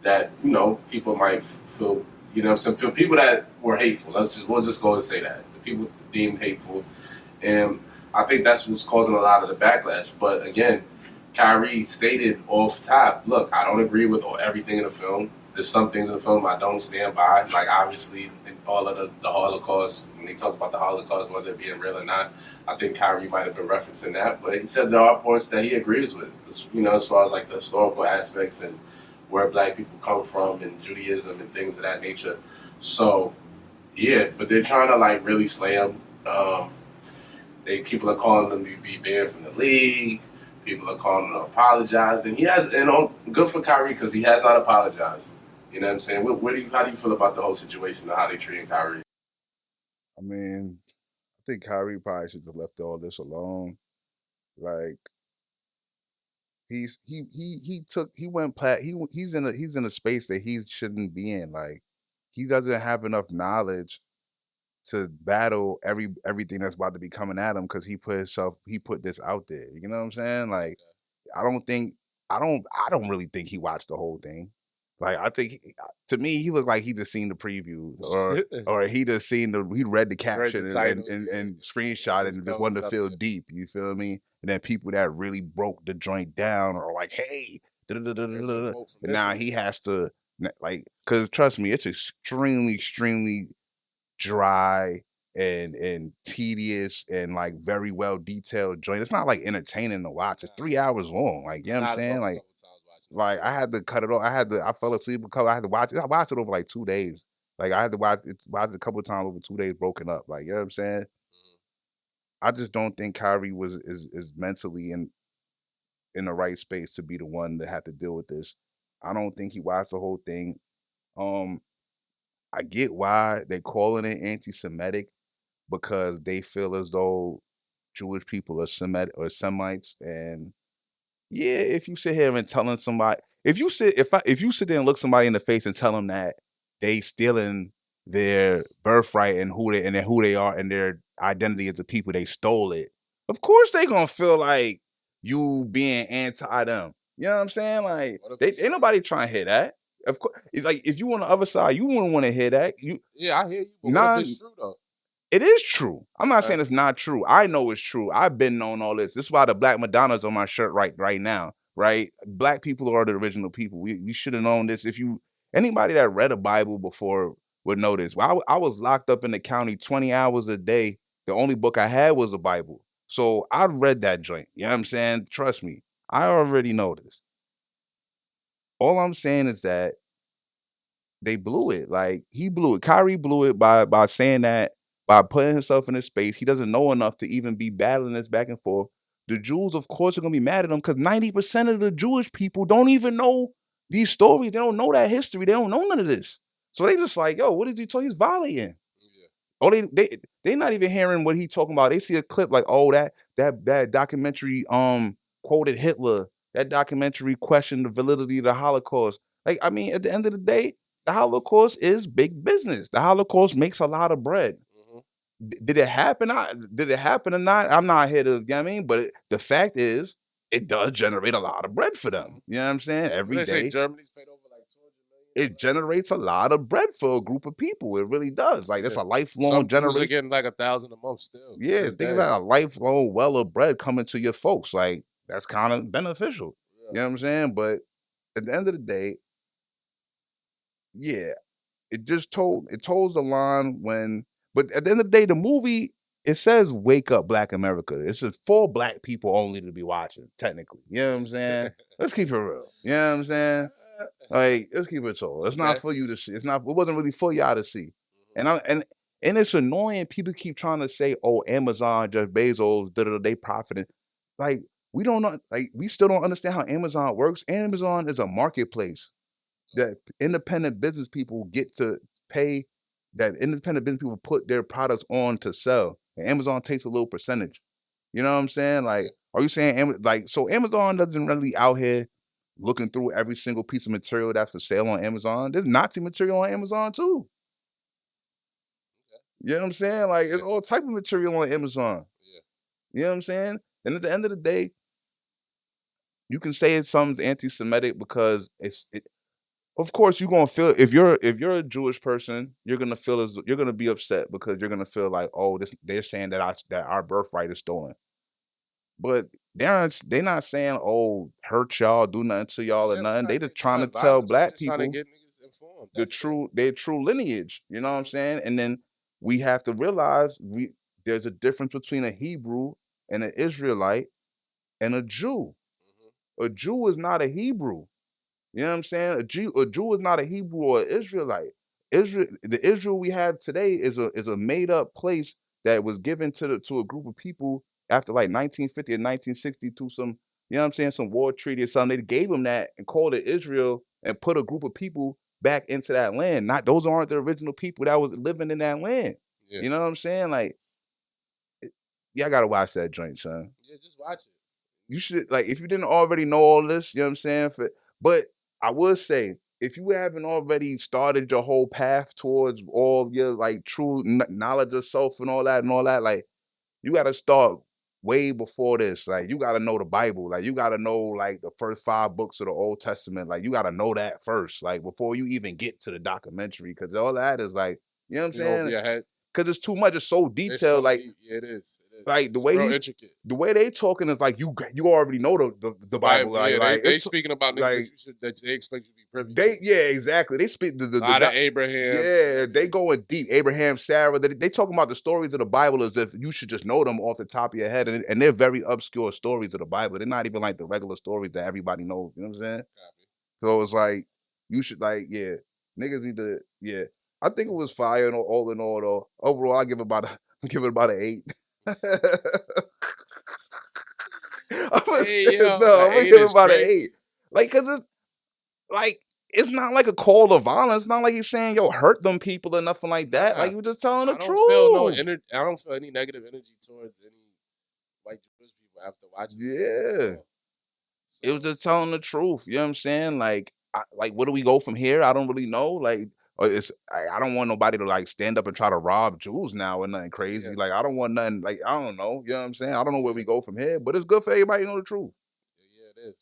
that, you know, people might feel, you know what I'm saying, feel people that were hateful. We'll just go and say that. The people deemed hateful. And I think that's what's causing a lot of the backlash. But again, Kyrie stated off top, look, I don't agree with everything in the film. There's some things in the film I don't stand by. Like, obviously, in all of the Holocaust, when they talk about the Holocaust, whether it being real or not, I think Kyrie might have been referencing that. But he said there are points that he agrees with, you know, as far as like the historical aspects and where black people come from and Judaism and things of that nature. So, yeah, but they're trying to like really slay him. People are calling him to be banned from the league. People are calling him to apologize, and he has. And good for Kyrie because he has not apologized. You know what I'm saying? How do you feel about the whole situation and how they treating Kyrie? I mean, I think Kyrie probably should have left all this alone. Like he went plat he's in a space that he shouldn't be in. Like he doesn't have enough knowledge to battle everything that's about to be coming at him because he put this out there. You know what I'm saying? Like I don't think I don't really think he watched the whole thing. Like I think to me, he looked like he just seen the preview, or he just seen he read the Read the caption title, yeah, and screenshot and and just stuff wanted was to up feel there. deep. You feel me? And then people that really broke the joint down are like, hey, Here's a da-da-da-da-da-da. quote from But this now one. he has to like, cause trust me, it's extremely dry and tedious and like very well detailed joint. It's not like entertaining to watch. It's Nah, 3 hours long. Like, you know what I'm I saying? broke a Like couple times watching it like too. I had to cut it off. I fell asleep because I had to watch it. I watched it over like 2 days. Like I had to watch it a couple of times over 2 days broken up. Like, you know what I'm saying? Mhm. I just don't think Kyrie is mentally in the right space to be the one to have to deal with this. I don't think he watched the whole thing. Um, I get why they calling it anti-Semitic because they feel as though Jewish people are Semitic or Semites, and yeah, if you sit here and telling somebody, if you sit there and look somebody in the face and tell them that they stealing their birthright and who they are and their identity as the people they stole it, of course they gonna feel like you being anti them. You know what I'm saying? Like What if they it's ain't true? nobody trying to hear that. Of course, it's like if you on the other side, you wouldn't want to hear that. You Yeah, I hear you, but what if nah, it's true though? it is true. I'm not Okay. saying it's not true. I know it's true. I've been knowing all this. This is why the Black Madonna's on my shirt right now. Right? Black people are the original people. We should have known this. If you anybody that read a Bible before would know this. Well, I was locked up in the county 20 hours a day. The only book I had was a Bible. So I read that joint. You know what I'm saying? Trust me. I already know this. All I'm saying is that they blew it. Like he blew it. Kyrie blew it by saying that by putting himself in this space. He doesn't know enough to even be battling this back and forth. The Jews, of course, are gonna be mad at him because 90% of the Jewish people don't even know these stories. They don't know that history. They don't know none of this. So they just like, yo, what did you tell? He's violating. Yeah. Oh, they not even hearing what he talking about. They see a clip like, oh, that documentary quoted Hitler. That documentary questioned the validity of the Holocaust. Like, I mean, at the end of the day, the Holocaust is big business. The Holocaust makes a lot of bread. Hmm. Did it happen? Did it happen or not? I'm not here to, you know what I mean? But the fact is, it does generate a lot of bread for Hmm. them. You know what I'm saying? What Every they say day, Germany's paid over like 200 million it already? generates a lot of bread for a group of people. It really does. Like, that's Yeah. a lifelong Some Jews are generation. getting like 1,000 a month still to Yeah, this think day. about a lifelong well of bread coming to your folks. Like that's kind of beneficial. Yeah. You know what I'm saying? But at the end of the day, yeah, it told the line when. But at the end of the day, the movie it says "Wake Up, Black America." It's just for Black people only to be watching. Technically, you know what I'm saying? Let's keep it real. You know what I'm saying? Like, let's keep it total. It's not Okay. for you to see. It's not. It wasn't really for y'all to see. Hmm. And I and it's annoying. People keep trying to say, "Oh, Amazon, Jeff Bezos, they profiting." Like we don't know. Like we still don't understand how Amazon works. Amazon is a marketplace that independent business people get to pay. That independent business people put their products on to sell, and Amazon takes a little percentage. You know what I'm saying? Yeah. Like, are you saying like so? Amazon doesn't really out here looking through every single piece of material that's for sale on Amazon. There's Nazi material on Amazon too. Okay. You know what I'm saying? Like, it's Yeah. all type of material on Amazon. Yeah. You know what I'm saying? And at the end of the day, you can say it's something's anti-Semitic because of course you're gonna feel if you're a Jewish person, you're gonna feel as you're gonna be upset because you're gonna feel like, oh, this they're saying that that our birthright is stolen. But they're not saying, oh, hurt y'all, do nothing to y'all or Yeah, we're nothing. not They saying just trying to tell violence. We're black just trying to people get niggas informed. That's it. their true lineage. You know what I'm Hmm. saying? And then we have to realize there's a difference between a Hebrew and an Israelite and a Jew. Hmm. A Jew is not a Hebrew. You know what I'm saying? A Jew is not a Hebrew or an Israelite. The Israel we have today is a made up place that was given to a group of people after like 1950 and 1960 to some, you know what I'm saying, some war treaty or something. They gave them that and called it Israel and put a group of people back into that land. Not those aren't the original people that was living in that land. Yeah. You know what I'm saying? Like, yeah, I gotta watch that joint, son. Yeah. Just watch it. You should like if you didn't already know all this, you know what I'm saying? But I would say if you haven't already started your whole path towards all your like true knowledge of self and all that, like you got to start way before this. Like, you got to know the Bible. Like, you got to know like the first 5 books of the Old Testament. Like, you got to know that first, like before you even get to the documentary, because all that is like, you know what I'm You over saying? your head. Because it's too much. It's so It's detailed. so Like, deep. Yeah, it is. like the It's way real intricate. the way they talking is like you already know the Bible. Like, yeah, they it's speaking about niggas like that they expect you to be privy they, to. yeah, exactly. They speak A lot of Abraham. yeah, they going deep. Abraham, Sarah. They talking about the stories of the Bible as if you should just know them off the top of your head, and they're very obscure stories of the Bible. They're not even like the regular stories that everybody knows. You know what I'm saying? Copy. So it's like you should like, yeah, niggas need to, yeah. I think it was fire and all in all though. Overall, I give it about an 8. I'm gonna give it about an 8. Like, cause it's like, it's not like a call to violence. It's not like he's saying, yo, hurt them people or nothing like that. Like, he was just telling the truth. I don't feel any negative energy towards any white Jewish people after watching this. Yeah. It was just telling the truth. You know what I'm saying? Like, where do we go from here? I don't really know. Like, I don't want nobody to like stand up and try to rob Jews now or nothing crazy. Yeah. Like, I don't want nothing. Like, I don't know. You know what I'm saying? I don't know where we go from here, but it's good for everybody to know the truth. Yeah, it is.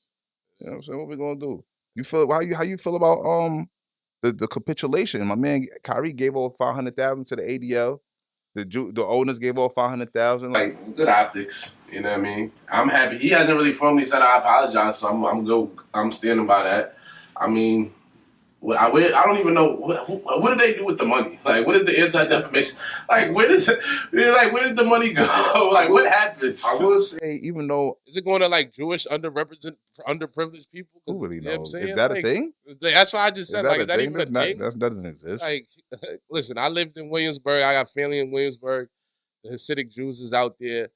You know what I'm saying? What we gonna do? You feel how you feel about the capitulation? My man Kyrie gave over $500,000 to the ADL. The owners gave off $500,000. Like, good optics, you know what I mean? I'm happy. He hasn't really formally said I apologize, so I'm good. I'm standing by that. I mean, I don't even know what did they do with the money? Like, what did the anti-defamation? Like, where did the money go? Like, what happens? I will say, even though is it going to like Jewish underprivileged people? Who really knows? You know what I'm saying? Is that a thing? That's why I just said. Like, is that even a thing? That doesn't exist. Like, listen, I lived in Williamsburg. I got family in Williamsburg. The Hasidic Jews is out there.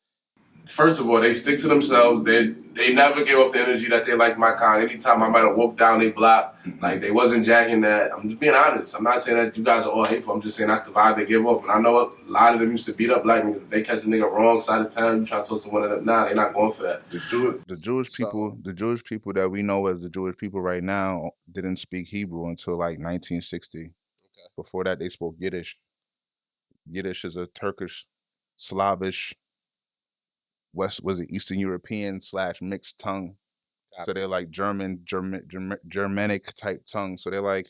First of all, they stick to themselves. They never gave off the energy that they like my kind. Anytime I might have walked down they block, like they wasn't jacking that. I'm just being honest. I'm not saying that you guys are all hateful. I'm just saying that's the vibe they give off. And I know a lot of them used to beat up black niggas. If they catch a nigga wrong side of town, you try to talk to one of them. Nah, they're not going for that. The Jewish people that we know as the Jewish people right now didn't speak Hebrew until like 1960. Okay. Before that, they spoke Yiddish. Yiddish is a Turkish, Slavish, Eastern European / mixed tongue. So they're like Germanic type tongue. So they're like,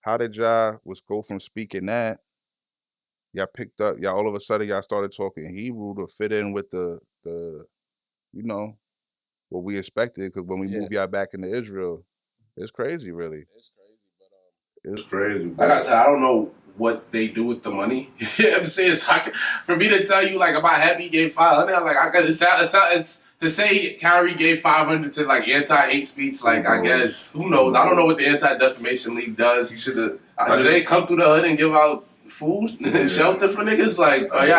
how did y'all go from speaking that? Y'all picked up, all of a sudden y'all started talking Hebrew to fit in with the you know, what we expected, because when we moved y'all back into Israel, it's crazy, really. It's crazy. Like I said, I don't know what they do with the money. You know what I'm saying? For me to tell you, like, am I happy he gave 500? I'm like, I guess it's to say Kyrie gave 500 to like anti-hate speech. Like, I guess who knows? I don't know what the Anti-Defamation League does. You should have. Do they come through the hood and give out food and shelter for niggas? Like, are they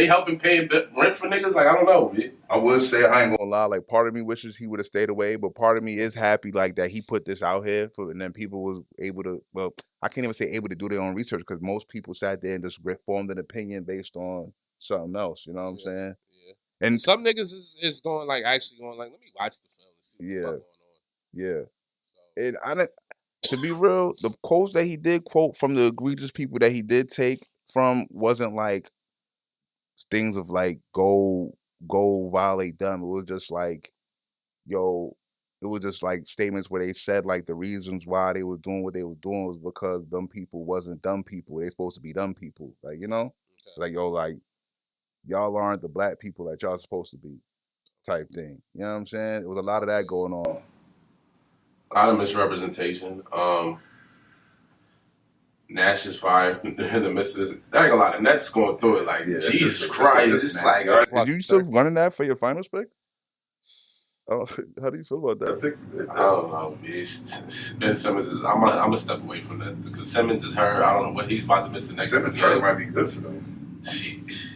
helping pay rent for niggas? Like, I don't know, man. I would say, I ain't gonna lie, like, part of me wishes he would have stayed away, but part of me is happy, like, that he put this out here and then people was able to, well, I can't even say able to do their own research, because most people sat there and just formed an opinion based on something else. You know what I'm saying? Yeah. And some niggas is going like, actually going like, let me watch the film and see what's going on. Yeah. And to be real, the quotes that he did quote from the egregious people that he did take from wasn't like things of like go violate them. It was just like, yo, it was just like statements where they said like the reasons why they were doing what they were doing was because dumb people wasn't dumb people. They supposed to be dumb people. Like, you know? Okay. Like, yo, like, y'all aren't the black people that y'all supposed to be, type thing. You know what I'm saying? It was a lot of that going on. A lot of misrepresentation. Nash is fired. The misses. There ain't a lot of Nets going through it. Like, Jesus Christ. Like, did you still running that for your finals pick? Oh, how do you feel about that pick? I don't know. Ben Simmons is. I'm gonna step away from that because Simmons is hurt. I don't know what he's about to miss the next. Simmons hurt might be good for them.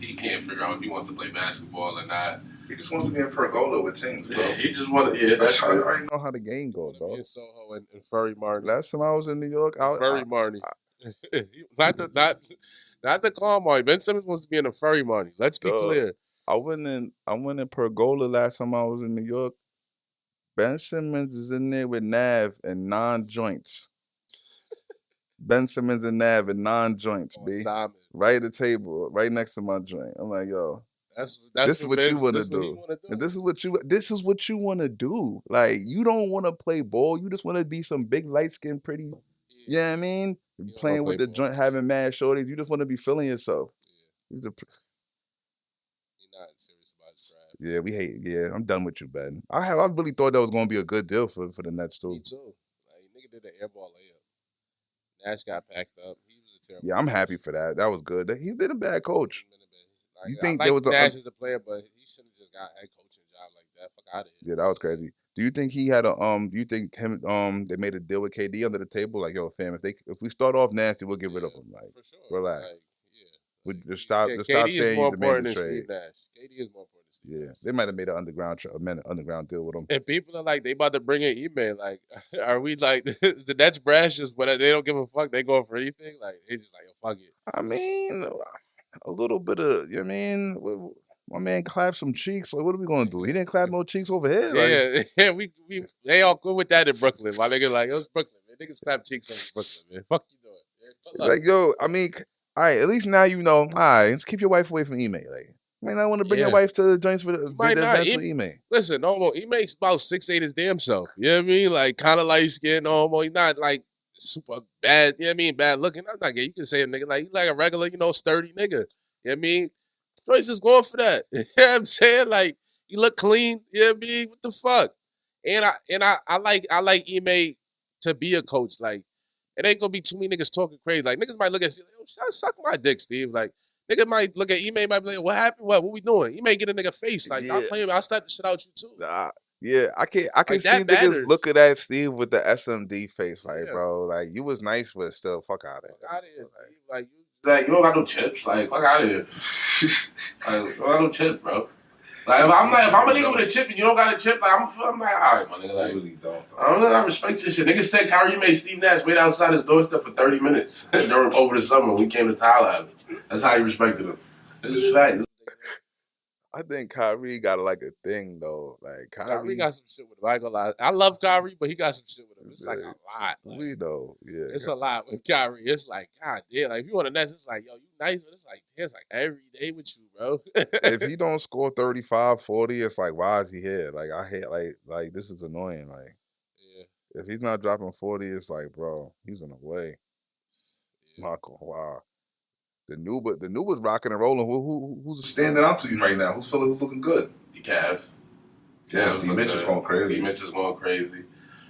He can't figure out if he wants to play basketball or not. He just wants to be in pergola with teams, bro. He just wants to, that's I already know how the game goes, bro. In Soho and Furry Marnie. Last time I was in New York, Furry Marnie. not the calm Marnie. Ben Simmons wants to be in a Furry Marnie. Let's be clear. I went in pergola last time I was in New York. Ben Simmons is in there with Nav and non-joints. Ben Simmons and Nav and non-joints, B. Right at the table, right next to my joint. I'm like, yo. That's This is what what you Vince. want to This what he do. want to And do. this is what you want to do. Like, you don't want to play ball. You just want to be some big light skinned pretty. Yeah, You know what I mean? he don't want to Playing play with the ball. joint, having mad shorties. You just want to be feeling yourself. Yeah, You just- he's not serious about his craft. Yeah, we hate. Yeah, I'm done with you, Ben. I really thought that was gonna be a good deal for the Nets Me too. too. Like, nigga did an airball layup. Nash got packed up. He was a terrible Yeah, I'm coach. happy for that. That was good. He's been a bad coach. He's been a bit. You I think there like was Nash as a player, but he should have just got a head coaching job like that. Fuck out of here. Yeah, that was crazy. Do you think he had a Do you think him they made a deal with KD under the table? Like, yo, fam, if we start off nasty, we'll get rid of Yeah, him. Like, for sure. relax. Like, yeah. We Like, just stop KD is saying you more demand important the than trade. Steve Nash. KD is more important than Steve Yeah, Nash. they might have made an underground deal with him. And people are like, they about to bring in email. Like, are we like the Nets brash just but they don't give a fuck? They going for anything? Like, they just like, fuck it. I mean, a little bit of, you know what I mean? My man clapped some cheeks. Like, what are we gonna do? He didn't clap no cheeks over here. Like, Yeah, we they all good with that in Brooklyn. My nigga like, it was Brooklyn, man. Niggas clap cheeks in Brooklyn, man. Fuck you doing? Man. Good luck. like, yo, I mean, all right, at least now you know. All right, just keep your wife away from email. Like, you might not want to bring your Yeah. wife to the joints for the You might not. events with email. Listen, no, he makes about 6'8" his damn self. You know what I mean? Like, kind of light skin, no, he's not like super bad. You know what I mean? Bad looking. I'm not gay. You can say a nigga like he's like a regular, sturdy nigga. You know what I mean? Joyce is going for that. You know what I'm saying? Like, you look clean. You know what I mean? What the fuck? And I like Ime to be a coach. Like, it ain't gonna be too many niggas talking crazy. Like, niggas might look at you like, oh, suck my dick, Steve. Like, nigga might look at Ime, might be like, what happened? What we doing? You may get a nigga face. Like, Yeah. I'm playing, I'll slap the shit out you too. Yeah, I can Like, see that niggas matters. looking at Steve with the SMD face, like, Yeah. bro, like, you was nice, but still, fuck out of it. Fuck out of here, Steve. Like, you don't got no chips. Like, fuck out of here. Like, you don't got no chips, bro. Like, if I'm a nigga with a chip and you don't got a chip, like, I'm like, all right, my nigga. Like, I really don't. I don't know. I respect your shit. Niggas said Kyrie made Steve Nash wait outside his doorstep for 30 minutes over the summer when we came to Thailand. That's how he respected him. This is fact. I think Kyrie got like a thing though. Like Kyrie got some shit with him. I ain't gonna lie. I love Kyrie, but he got some shit with him. It's like a lot. Like, we know, yeah. it's a lot with Kyrie. It's like, God damn. Like, if you want a Nets, it's like, yo, you nice, but it's like every day with you, bro. If he don't score 35, 40, it's like, why is he here? Like, I hate like this is annoying. Like, yeah. if he's not dropping 40, it's like, bro, he's in the way. Yeah. Wow. The Nuba's rocking and rolling. Who's standing out to you right now? Who's looking good? The Cavs. Yeah, D Mitch is going crazy. D Mitch is going crazy.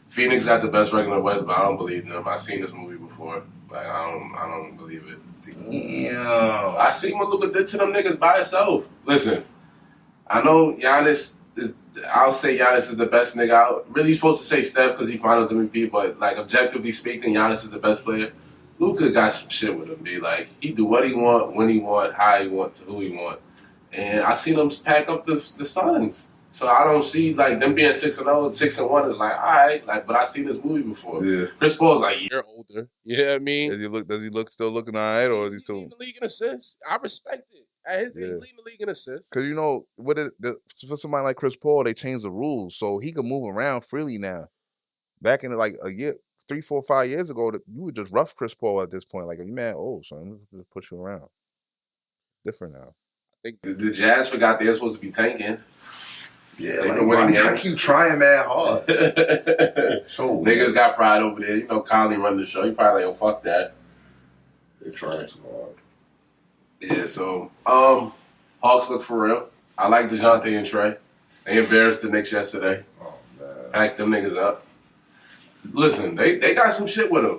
Phoenix got the best record in the West, but I don't believe them. I've seen this movie before. Like, I don't believe it. Damn. I seen what Luka did to them niggas by himself. Listen, I know Giannis is. I'll say Giannis is the best nigga out. Really supposed to say Steph because he finals MVP, but like objectively speaking, Giannis is the best player. Luka got some shit with him, be like he do what he want, when he want, how he want, to who he want, and I seen them pack up the Suns. So I don't see like them being 6-0, 6-1 is like all right, like but I seen this movie before. Yeah. Chris Paul's like a year older. You know what I mean? Does he look still looking all right, or is he He's too? leading the league in assists. I respect it. He's leading the league in assists. Because you know, for somebody like Chris Paul, they changed the rules so he can move around freely now. Back in like a year, 3, 4, 5 years ago, you would just rough Chris Paul at this point. Like, you man, son, just push you around. Different now. I think the Jazz forgot they were supposed to be tanking. Yeah, like, why I keep trying mad hard. So niggas got pride over there. You know, Conley running the show. He probably like, oh, fuck that. They trying too hard. Yeah, so Hawks look for real. I like DeJounte and Trey. They embarrassed the Knicks yesterday. Oh man, Packed them niggas up. Listen, they got some shit with them.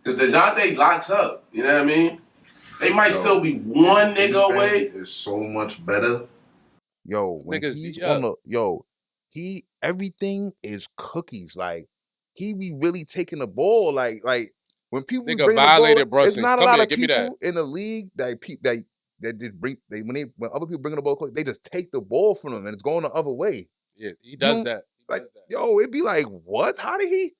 Because DeJounte locks up. You know what I mean? They might still be one nigga away. Is so much better. Yo, when he's on the everything is cookies. Like, he be really taking the ball. Like when people bring the ball, there's not a lot of people in the league that when other people bring the ball, they just take the ball from them and it's going the other way. Yeah, he does that. Yo, it'd be like, what? How did he?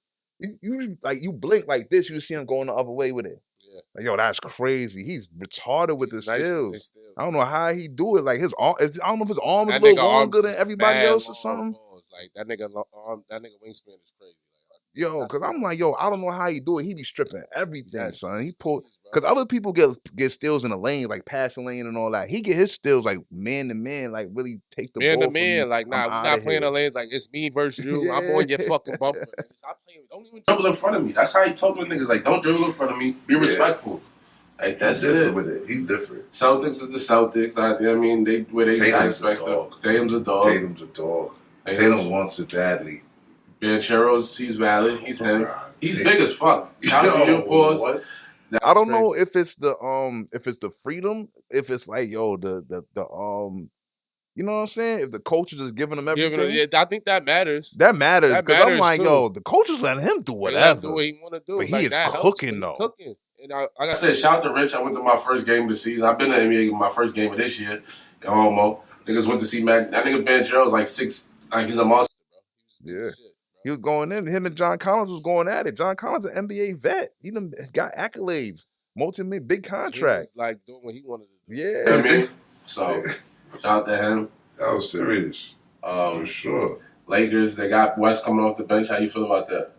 You blink like this, you see him going the other way with it. Yeah. Like, yo, that's crazy. He's retarded with the steals. I don't know how he do it. Like his arm, I don't know if his arm is a little longer than everybody else or something. Like that nigga wingspan is crazy. Yo, because I'm like, yo, I don't know how he do it. He be stripping everything, son. He pulled Because other people get steals in the lane, like passing lane and all that. He get his steals like man to man, like really take the Man ball to from me. man, like, I'm nah, we out not of playing here. the lanes like it's me versus you. Yeah. I'm on your fucking bumper. Nigga. Stop playing. Don't even dribble in front of me. That's how he talk to niggas. Like, don't dribble in front of me. Be respectful. Like, that's different with it. He's different. Celtics is the Celtics. I mean, they where they expect them. Tatum's a dog. Tatum's a dog. Tatum wants it badly. Banchero's, he's valid. He's him. He's big as fuck. Shout out to you, pause. What? I don't know if it's the freedom, if it's like yo the you know what I'm saying? If the coach is just giving him everything, yeah, I think that matters. That matters because I'm like, too. yo, the coach is letting him do whatever. Let him do what he want to do. But he like, is cooking though. Cooking. And like I said, shout out to Rich. I went to my first game of the season. I've been to the NBA my first game of this year. In Homo. Niggas went to see Magic. That nigga Banchero's like 6, like he's a monster, bro. Yeah. He was going in. Him and John Collins was going at it. John Collins an NBA vet. He done got accolades. Multi big contract. Like doing what he wanted to do. Yeah. I mean, so shout out to him. That was serious. For sure. Lakers, they got West coming off the bench. How you feel about that?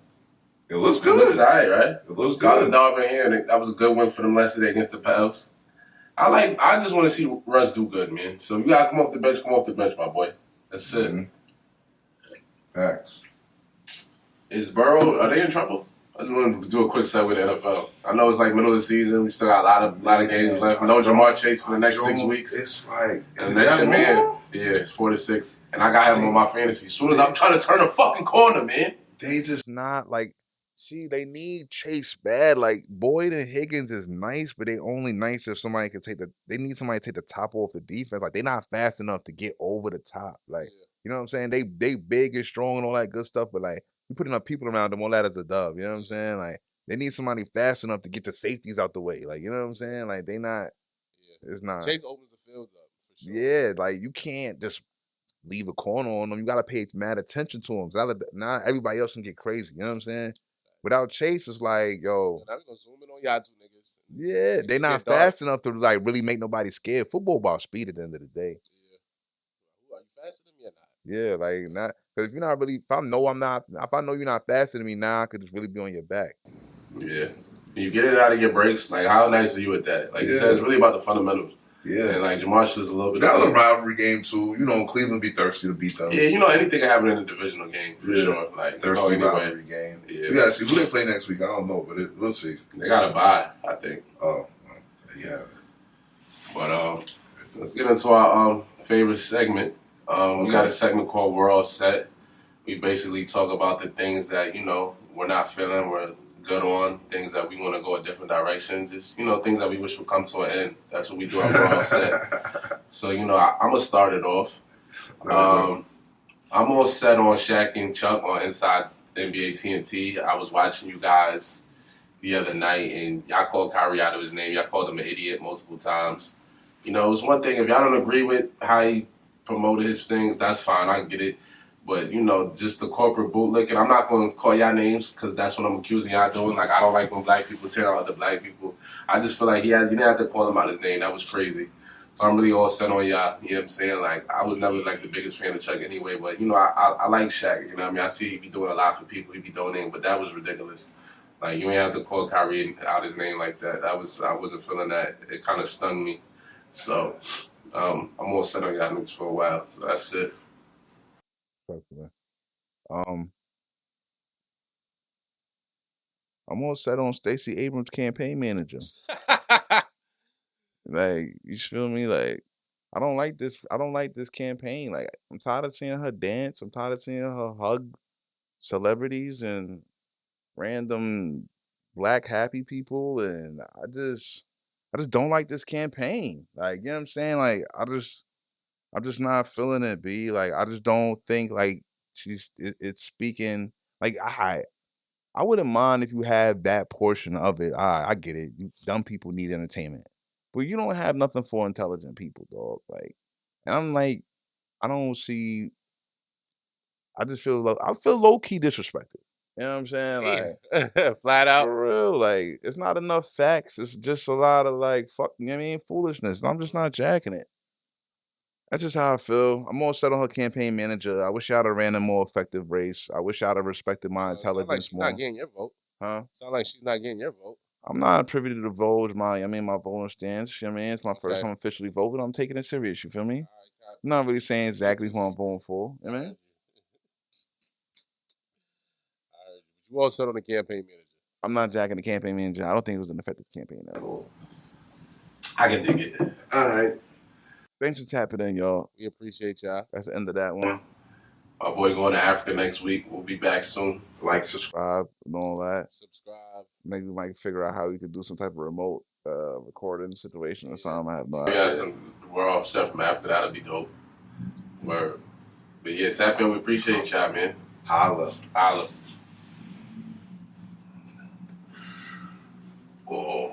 It looks good. It looks all right? It looks good. Over here, that was a good win for them last day against the Pels. I just want to see Russ do good, man. So you gotta come off the bench, my boy. That's it. Facts. Is Burrow, are they in trouble? I just want to do a quick segue with the NFL. I know it's like middle of the season. We still got a lot of games left. No Jamar Chase for the next 6 weeks. It's like, and that's your man. Yeah, it's 4-6. And I got him on my fantasy. As soon as I'm trying to turn a fucking corner, man. They just not like, see, they need Chase bad. Like, Boyd and Higgins is nice, but they only nice if somebody can they need somebody to take the top off the defense. Like, they're not fast enough to get over the top. Like, you know what I'm saying? They big and strong and all that good stuff, but like, you put enough people around them, all that is a dub. You know what I'm saying? Like, they need somebody fast enough to get the safeties out the way. Like, you know what I'm saying? Like, they not, it's not. Chase opens the field up, for sure. Yeah, like, you can't just leave a corner on them. You got to pay mad attention to them. Not everybody else can get crazy. You know what I'm saying? Without Chase, it's like, yo. Now we gonna zoom in on y'all two niggas. Yeah, they not fast enough to like really make nobody scared. Football about speed at the end of the day. Yeah. Are you faster than me or not? Yeah, like not because if you're not really, if I know you're not faster than me now, I could just really be on your back. Yeah. You get it out of your breaks. Like, how nice are you with that? Like you said, it's really about the fundamentals. Yeah. And like Jamar is a little bit. That was a rivalry game too. You know, Cleveland be thirsty to beat them. Yeah, you know, anything can happen in a divisional game for sure. Like thirsty rivalry game. Yeah. We gotta see who they play next week. I don't know, but we'll see. They gotta bye, I think. Oh, yeah. But let's get into our favorite segment. We got a segment called We're All Set. We basically talk about the things that, you know, we're not feeling, we're good on, things that we want to go a different direction, just, you know, things that we wish would come to an end. That's what we do on We're All Set. So, you know, I'm going to start it off. I'm all set on Shaq and Chuck on Inside NBA TNT. I was watching you guys the other night, and y'all called Kyrie out of his name. Y'all called him an idiot multiple times. You know, it's one thing, if y'all don't agree with how he promoted his thing, that's fine, I get it. But, you know, just the corporate bootlicking, I'm not going to call y'all names because that's what I'm accusing y'all doing. Like, I don't like when black people tear out other black people. I just feel like you didn't have to call him out his name. That was crazy. So I'm really all set on y'all. You know what I'm saying? Like, I was never, like, the biggest fan of Chuck anyway. But, you know, I like Shaq. You know what I mean? I see he be doing a lot for people. He be donating. But that was ridiculous. Like, you ain't have to call Kyrie out his name like that. I wasn't feeling that. It kind of stung me. So, I'm all set on y'all niggas for a while. So that's it. I'm all set on Stacey Abrams' campaign manager. Like, you feel me? Like, I don't like this campaign. Like, I'm tired of seeing her dance. I'm tired of seeing her hug celebrities and random black happy people. And I just don't like this campaign. Like, you know what I'm saying? Like, I'm just not feeling it, B. Like, I just don't think like it's speaking. Like, I wouldn't mind if you have that portion of it. I get it. Dumb people need entertainment, but you don't have nothing for intelligent people, dog. Like, and I'm like, I don't see. I feel low key disrespected. You know what I'm saying? Like, flat out. For real. Like, it's not enough facts. It's just a lot of like, fuck, you know what I mean, foolishness. I'm just not jacking it. That's just how I feel. I'm all set on her campaign manager. I wish I'd have ran a more effective race. I wish I'd have respected my intelligence like she's more. Not getting your vote. Huh? Sound like she's not getting your vote. I'm not privy to divulge my voting stance. You know what I mean? It's my first Okay. time officially voting. I'm taking it serious. You feel me? All right, I'm not really saying exactly who I'm voting for. You know what I mean? All right. You all set on the campaign manager. I'm not jacking the campaign manager. I don't think it was an effective campaign at all. I can dig it. All right. Thanks for tapping in, y'all. We appreciate y'all. That's the end of that one. My boy going to Africa next week. We'll be back soon. Like, subscribe. And all that. Subscribe. Maybe we might figure out how we could do some type of remote recording situation or something. I have no You guys idea. in the world except from Africa, that'll be dope. Word. But yeah, tap in. We appreciate y'all, man. Holla. Holla. Oh.